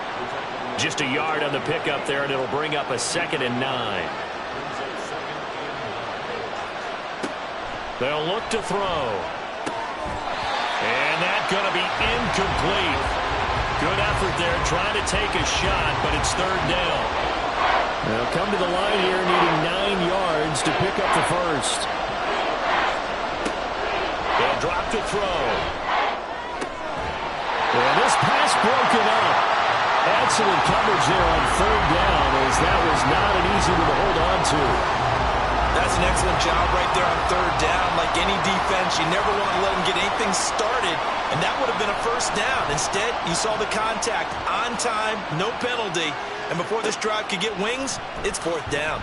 Just a yard on the pickup there, and it'll bring up a 2nd and 9. They'll look to throw. And that's going to be incomplete. Good effort there trying to take a shot, but it's 3rd down. They'll come to the line here needing 9 yards to pick up the first. They'll drop to throw. And this pass broken up. Excellent coverage there on 3rd down as that was not an easy one to hold on to. That's an excellent job right there on third down. Like any defense, you never want to let them get anything started, and that would have been a first down. Instead, you saw the contact on time, no penalty, and before this drive could get wings, it's fourth down.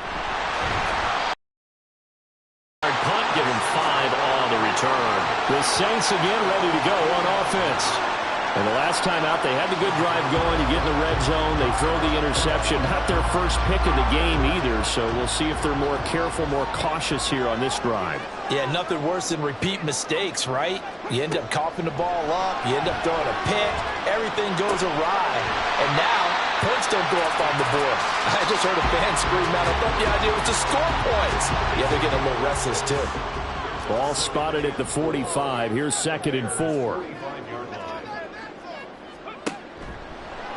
Punt, give him 5 on the return. The Saints again ready to go on offense. And the last time out, they had the good drive going. You get in the red zone, they throw the interception. Not their first pick of the game either, so we'll see if they're more careful, more cautious here on this drive. Yeah, nothing worse than repeat mistakes, right? You end up coughing the ball up, you end up throwing a pick, everything goes awry. And now, points don't go up on the board. I just heard a fan scream out, I thought the idea was to score points. Yeah, they're getting a little restless too. Ball spotted at the 45. Here's 2nd and 4.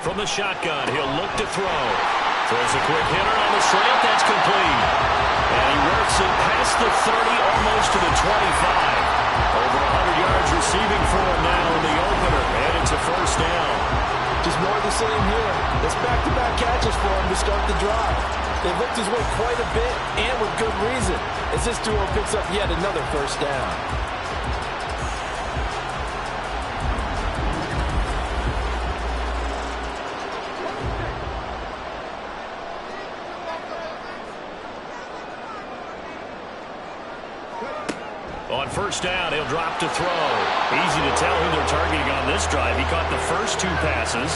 From the shotgun, he'll look to throw. Throws a quick hitter on the slant. That's complete. And he works it past the 30, almost to the 25. Over 100 yards receiving for him now in the opener. And it's a first down. Just more of the same here. It's back-to-back catches for him to start the drive. They've looked his way quite a bit, and with good reason, as this duo picks up yet another first down. On first down, he'll drop to throw. Easy to tell who they're targeting on this drive. He caught the first 2 passes,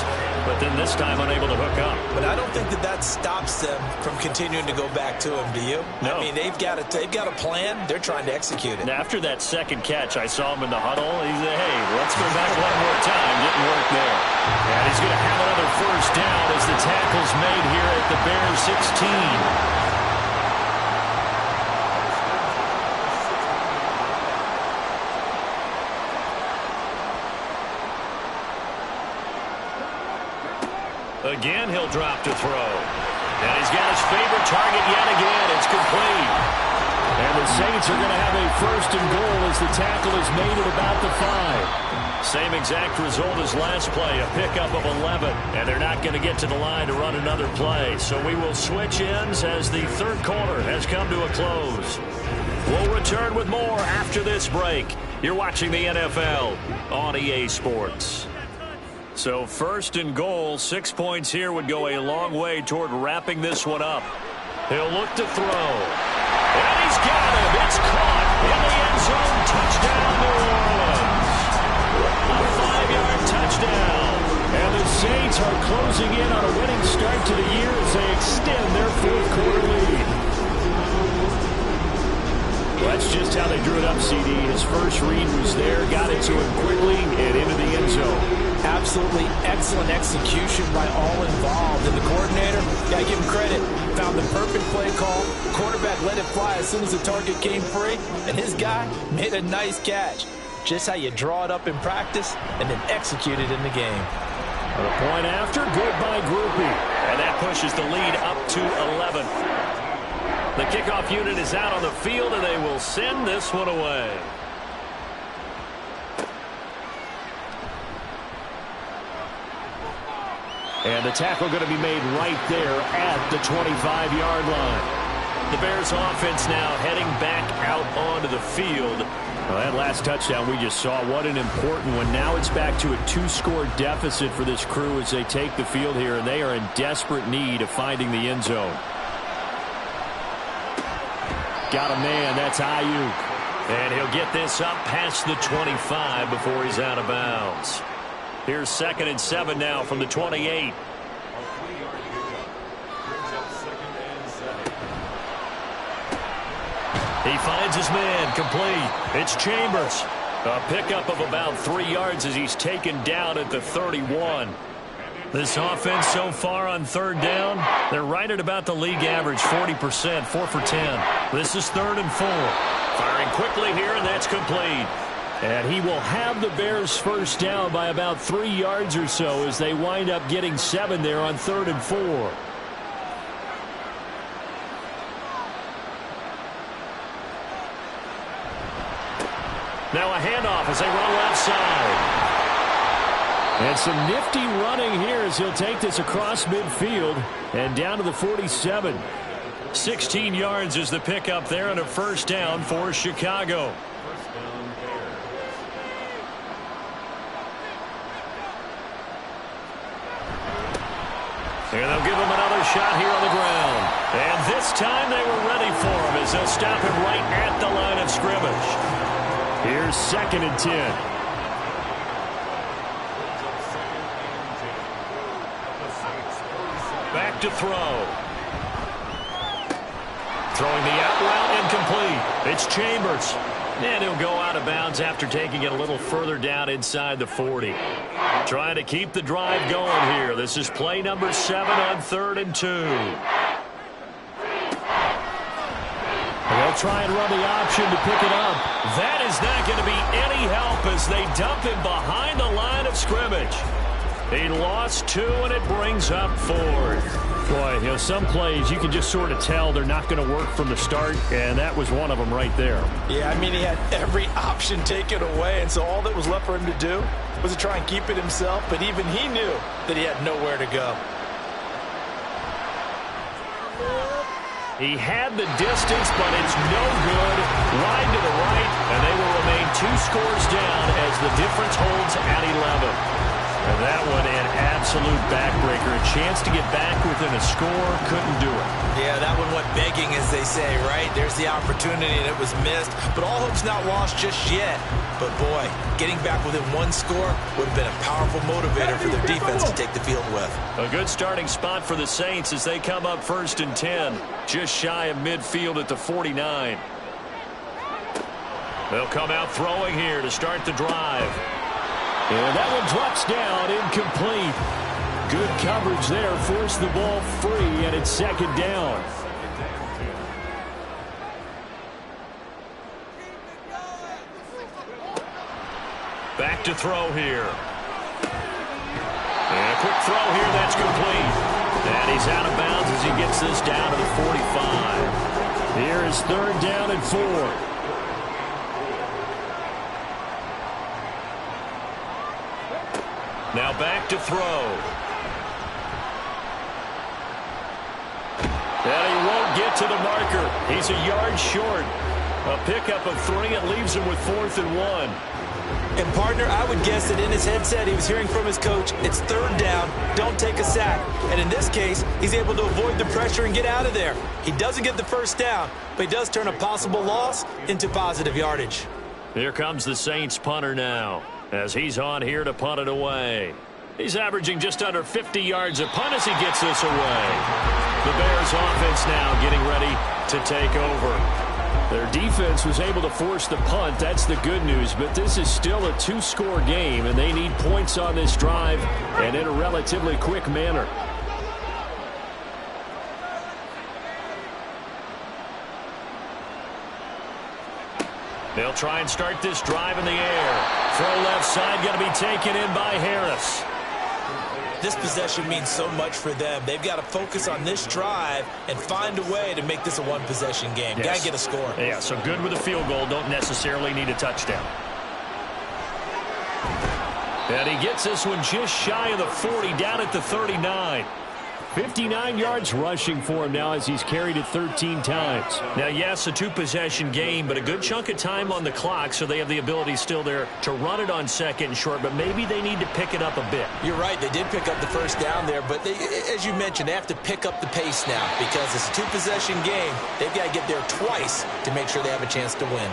but then this time unable to hook up. But I don't think that stops them from continuing to go back to him, do you? No. I mean, they've got a plan. They're trying to execute it. And after that second catch, I saw him in the huddle. He said, hey, let's go back one more time. Didn't work there. And he's going to have another first down as the tackle's made here at the Bears 16. Again, he'll drop to throw. And he's got his favorite target yet again. It's complete. And the Saints are going to have a first and goal as the tackle is made at about the 5. Same exact result as last play, a pickup of 11. And they're not going to get to the line to run another play. So we will switch ends as the third quarter has come to a close. We'll return with more after this break. You're watching the NFL on EA Sports. So first and goal, 6 points here would go a long way toward wrapping this one up. He'll look to throw. And he's got him. It's caught in the end zone. Touchdown, New Orleans. A 5-yard touchdown. And the Saints are closing in on a winning start to the year as they extend their fourth quarter lead. Well, that's just how they drew it up, CD. His first read was there, got it to him quickly, and into the end zone. Absolutely excellent execution by all involved. And the coordinator, got to give him credit, found the perfect play call. Quarterback let it fly as soon as the target came free, and his guy made a nice catch. Just how you draw it up in practice and then execute it in the game. A point after, good by Groupie. And that pushes the lead up to 11. The kickoff unit is out on the field, and they will send this one away. And the tackle going to be made right there at the 25-yard line. The Bears offense now heading back out onto the field. Well, that last touchdown we just saw, what an important one. Now it's back to a 2-score deficit for this crew as they take the field here, and they are in desperate need of finding the end zone. Got a man, that's Ayuk. And he'll get this up past the 25 before he's out of bounds. Here's 2nd and 7 now from the 28. He finds his man, complete. It's Chambers. A pickup of about 3 yards as he's taken down at the 31. This offense so far on third down, they're right at about the league average, 40%, 4 for 10. This is 3rd and 4. Firing quickly here, and that's complete. And he will have the Bears first down by about 3 yards or so as they wind up getting 7 there on 3rd and 4. Now a handoff as they run left side. And some nifty running here as he'll take this across midfield and down to the 47. 16 yards is the pickup there and a first down for Chicago. First down, Bears. And they'll give him another shot here on the ground. And this time they were ready for him as they'll stop him right at the line of scrimmage. Here's 2nd and 10. Back to throw. Throwing the out route incomplete. It's Chambers. And he'll go out of bounds after taking it a little further down inside the 40. Trying to keep the drive going here. This is play number 7 on 3rd and 2. They'll try and run the option to pick it up. That is not going to be any help as they dump him behind the line of scrimmage. He lost 2, and it brings up 4th. Boy, some plays you can just sort of tell they're not going to work from the start, and that was one of them right there. Yeah, I mean, he had every option taken away, and so all that was left for him to do was to try and keep it himself, but even he knew that he had nowhere to go. He had the distance, but it's no good. Wide to the right, and they will remain 2 scores down as the difference holds at 11. And that one an absolute backbreaker. A chance to get back within a score, couldn't do it. Yeah, that one went begging, as they say, right? There's the opportunity, and it was missed. But all hope's not lost just yet. But, boy, getting back within 1 score would have been a powerful motivator for their defense to take the field with. A good starting spot for the Saints as they come up 1st and 10, just shy of midfield at the 49. They'll come out throwing here to start the drive. And that one drops down, incomplete. Good coverage there, forced the ball free, and it's 2nd down. Back to throw here. And a quick throw here, that's complete. And he's out of bounds as he gets this down to the 45. Here is 3rd down and 4. Now back to throw. And he won't get to the marker. He's a yard short. A pickup of 3. It leaves him with 4th and 1. And, partner, I would guess that in his headset he was hearing from his coach, it's 3rd down, don't take a sack. And in this case, he's able to avoid the pressure and get out of there. He doesn't get the first down, but he does turn a possible loss into positive yardage. Here comes the Saints punter now, as he's on here to punt it away. He's averaging just under 50 yards a punt as he gets this away. The Bears offense now getting ready to take over. Their defense was able to force the punt. That's the good news, but this is still a 2-score game, and they need points on this drive and in a relatively quick manner. They'll try and start this drive in the air. Throw left side, going to be taken in by Harris. This possession means so much for them. They've got to focus on this drive and find a way to make this a 1-possession game. Yes. Got to get a score. Yeah, so good with a field goal. Don't necessarily need a touchdown. And he gets this one just shy of the 40, down at the 39. 59 yards rushing for him now as he's carried it 13 times. Now, yes, a 2-possession game, but a good chunk of time on the clock, so they have the ability still there to run it on 2nd and short, but maybe they need to pick it up a bit. You're right. They did pick up the first down there, but they, as you mentioned, they have to pick up the pace now because it's a 2-possession game. They've got to get there twice to make sure they have a chance to win.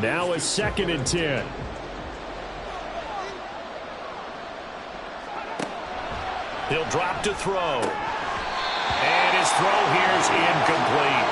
Now a 2nd and 10. He'll drop to throw. And his throw here is incomplete.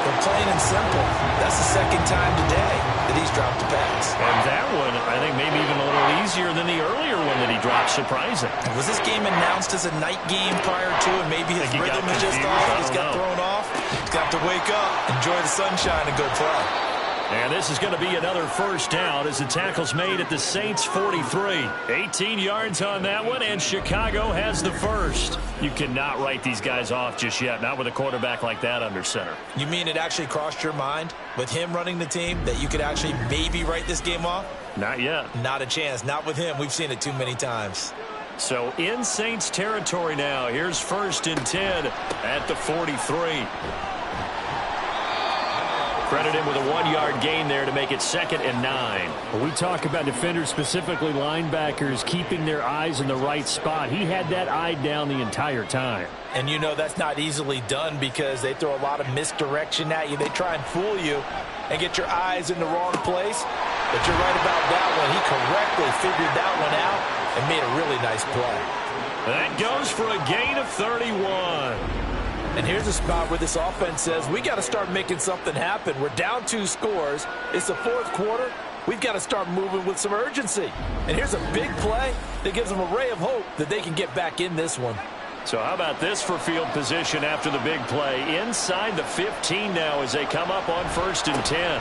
But plain and simple, that's the 2nd time today that he's dropped a pass. And that one, I think, maybe even a little easier than the earlier one that he dropped. Surprising. Was this game announced as a night game prior to, and maybe his rhythm is just off? He's got thrown off. He's got to wake up, enjoy the sunshine, and go play. And this is going to be another first down as the tackle's made at the Saints 43. 18 yards on that one, and Chicago has the first. You cannot write these guys off just yet, not with a quarterback like that under center. You mean it actually crossed your mind with him running the team that you could actually maybe write this game off? Not yet. Not a chance. Not with him. We've seen it too many times. So in Saints territory now. Here's 1st and 10 at the 43. Credit him with a 1-yard gain there to make it 2nd and 9. When we talk about defenders, specifically linebackers, keeping their eyes in the right spot. He had that eye down the entire time. And you know that's not easily done because they throw a lot of misdirection at you. They try and fool you and get your eyes in the wrong place. But you're right about that one. He correctly figured that one out and made a really nice play. That goes for a gain of 31. And here's a spot where this offense says, we got to start making something happen. We're down 2 scores. It's the 4th quarter. We've got to start moving with some urgency. And here's a big play that gives them a ray of hope that they can get back in this one. So how about this for field position after the big play? Inside the 15 now as they come up on 1st and 10.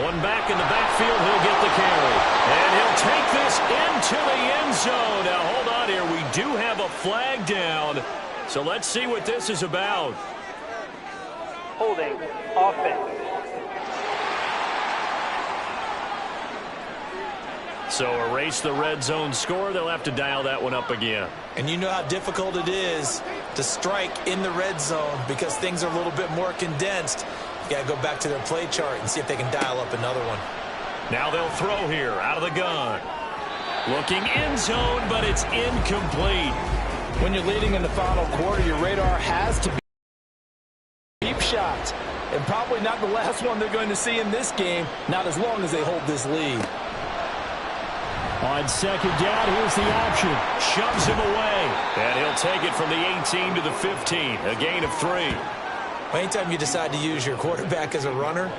One back in the backfield, he'll get the carry. And he'll take this into the end zone. Now hold on here, we do have a flag down. So let's see what this is about. Holding offense. So erase the red zone score. They'll have to dial that one up again. And you know how difficult it is to strike in the red zone because things are a little bit more condensed. You got to go back to their play chart and see if they can dial up another one. Now they'll throw here out of the gun. Looking end zone, but it's incomplete. When you're leading in the final quarter, your radar has to be deep shots. And probably not the last one they're going to see in this game, not as long as they hold this lead. On 2nd down, here's the option. Shoves him away. And he'll take it from the 18 to the 15. A gain of 3. Anytime you decide to use your quarterback as a runner,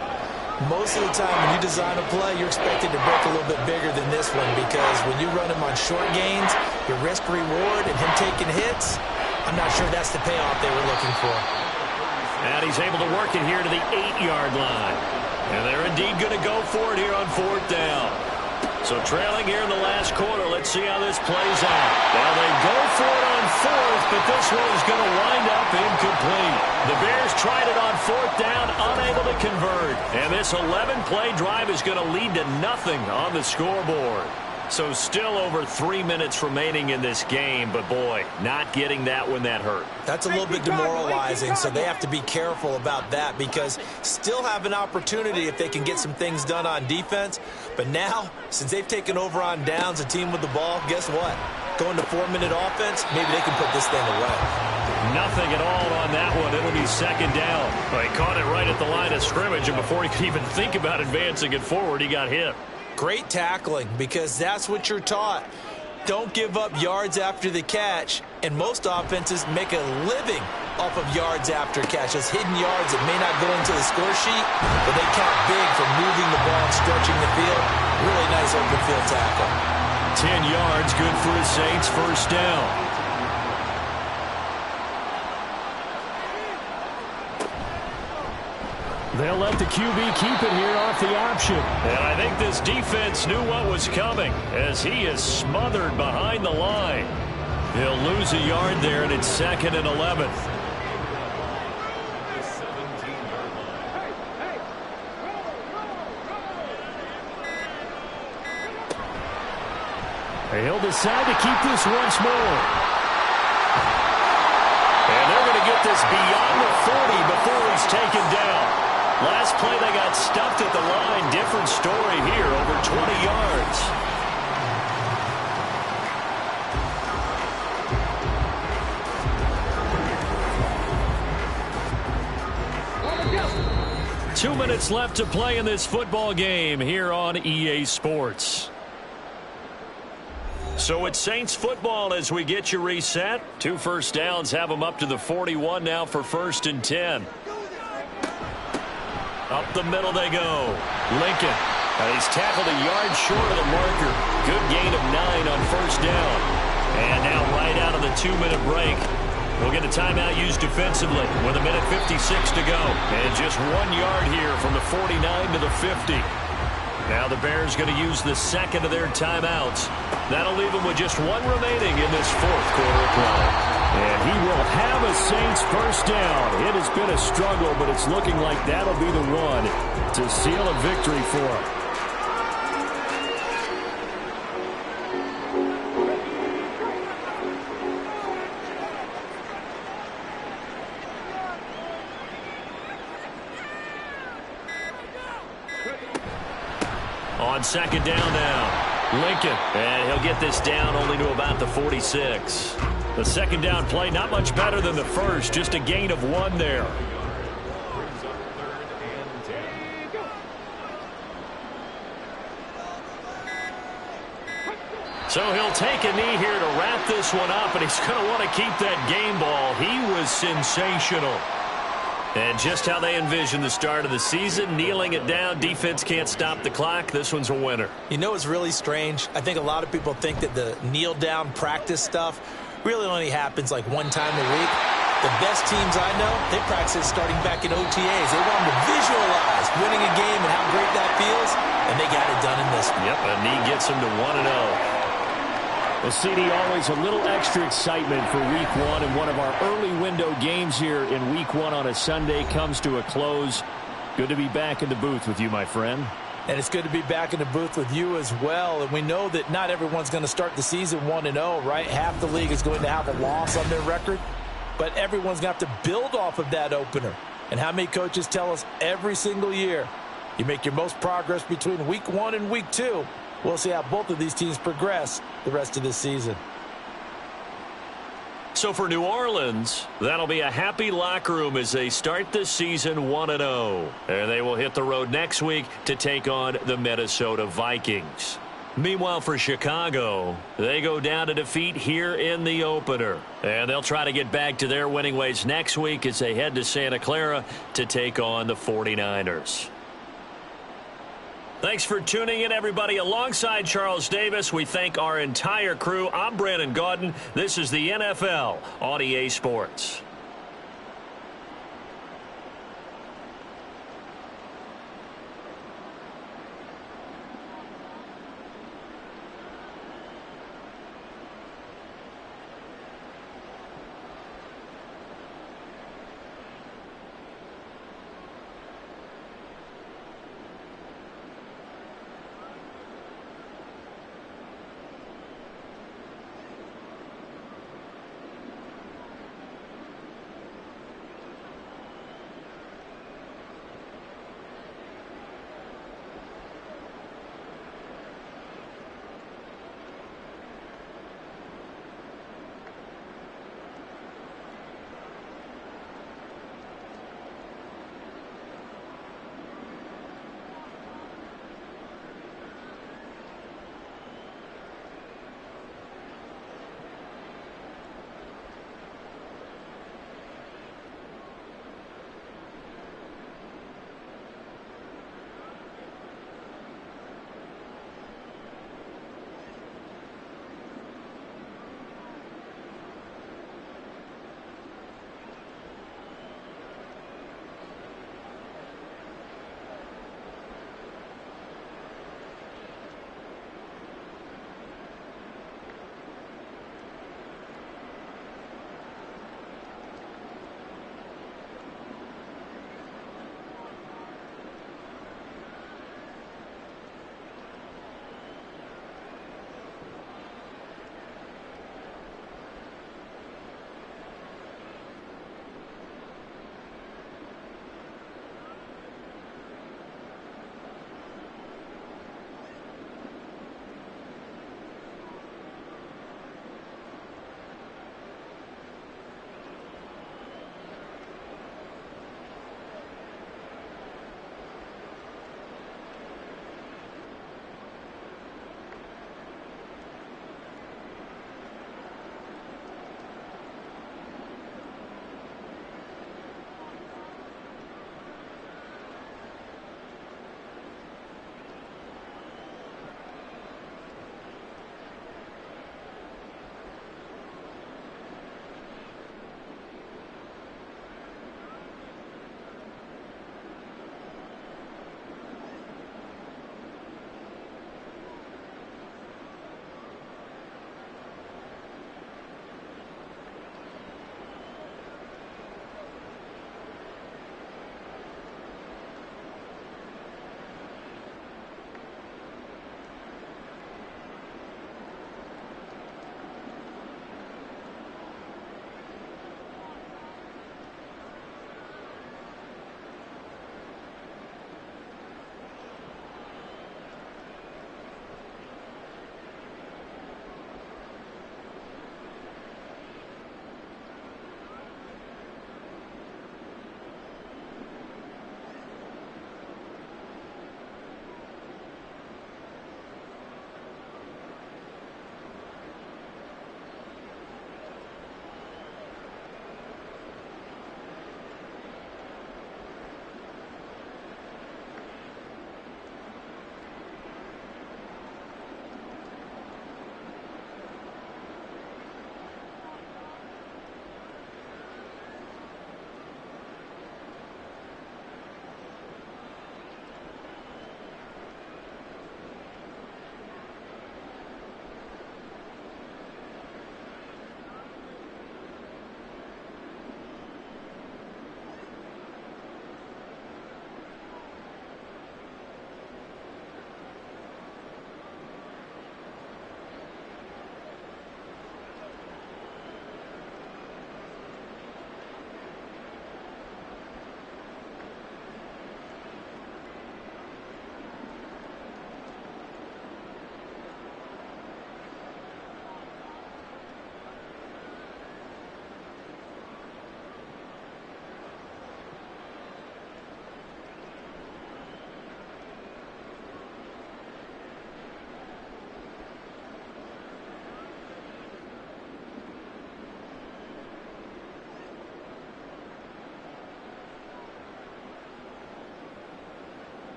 most of the time when you design a play, you're expected to break a little bit bigger than this one because when you run him on short gains, your risk-reward and him taking hits, I'm not sure that's the payoff they were looking for. And he's able to work it here to the 8-yard line. And they're indeed going to go for it here on 4th down. So trailing here in the last quarter, let's see how this plays out. Now they go for it on 4th, but this one is going to wind up incomplete. The Bears tried it on 4th down, unable to convert. And this 11-play drive is going to lead to nothing on the scoreboard. So still over 3 minutes remaining in this game, but boy, not getting that when that hurt. That's a little bit demoralizing, so they have to be careful about that because still have an opportunity if they can get some things done on defense. But now, since they've taken over on downs, a team with the ball, guess what? Going to 4-minute offense, maybe they can put this thing away. Nothing at all on that one. It'll be 2nd down. Well, he caught it right at the line of scrimmage, and before he could even think about advancing it forward, he got hit. Great tackling because that's what you're taught. Don't give up yards after the catch, and most offenses make a living off of yards after catch. Those hidden yards that may not go into the score sheet, but they count big for moving the ball and stretching the field. Really nice open field tackle. 10 yards, good for the Saints, 1st down. They'll let the QB keep it here off the option. And I think this defense knew what was coming as he is smothered behind the line. He'll lose a yard there, and it's 2nd and 11. He'll decide to keep this once more. And they're going to get this beyond the 40 before he's taken down. Last play, they got stuffed at the line. Different story here, over 20 yards. 2 minutes left to play in this football game here on EA Sports. So it's Saints football as we get you reset. 2 first downs have them up to the 41 now for 1st and 10. Up the middle they go. Lincoln. He's tackled a yard short of the marker. Good gain of 9 on 1st down. And now right out of the 2-minute break, we'll get a timeout used defensively with 1:56 to go. And just 1 yard here from the 49 to the 50. Now the Bears going to use the 2nd of their timeouts. That'll leave them with just 1 remaining in this 4th quarter of play. And he will have a Saints 1st down. It has been a struggle, but it's looking like that'll be the one to seal a victory for him. On second down now, Lincoln. And he'll get this down only to about the 46. The second down play, not much better than the first, just a gain of 1 there. Brings up 3rd and 10. So he'll take a knee here to wrap this one up, and he's going to want to keep that game ball. He was sensational. And just how they envisioned the start of the season, kneeling it down, defense can't stop the clock. This one's a winner. You know, it's really strange. I think a lot of people think that the kneel-down practice stuff really only happens like one time a week. The best teams I know, they practice starting back in OTAs. They want them to visualize winning a game and how great that feels, and they got it done in this one. Yep, a knee gets them to 1-0. Well, CD, always a little extra excitement for Week 1, and one of our early window games here in Week 1 on a Sunday comes to a close. Good to be back in the booth with you, my friend. And it's good to be back in the booth with you as well. And we know that not everyone's going to start the season 1-0, right? Half the league is going to have a loss on their record. But everyone's got to build off of that opener. And how many coaches tell us every single year, you make your most progress between Week 1 and Week 2. We'll see how both of these teams progress the rest of this season. So for New Orleans, that'll be a happy locker room as they start this season 1-0. And they will hit the road next week to take on the Minnesota Vikings. Meanwhile, for Chicago, they go down to defeat here in the opener. And they'll try to get back to their winning ways next week as they head to Santa Clara to take on the 49ers. Thanks for tuning in, everybody. Alongside Charles Davis, we thank our entire crew. I'm Brandon Gaudin. This is the NFL on EA Sports.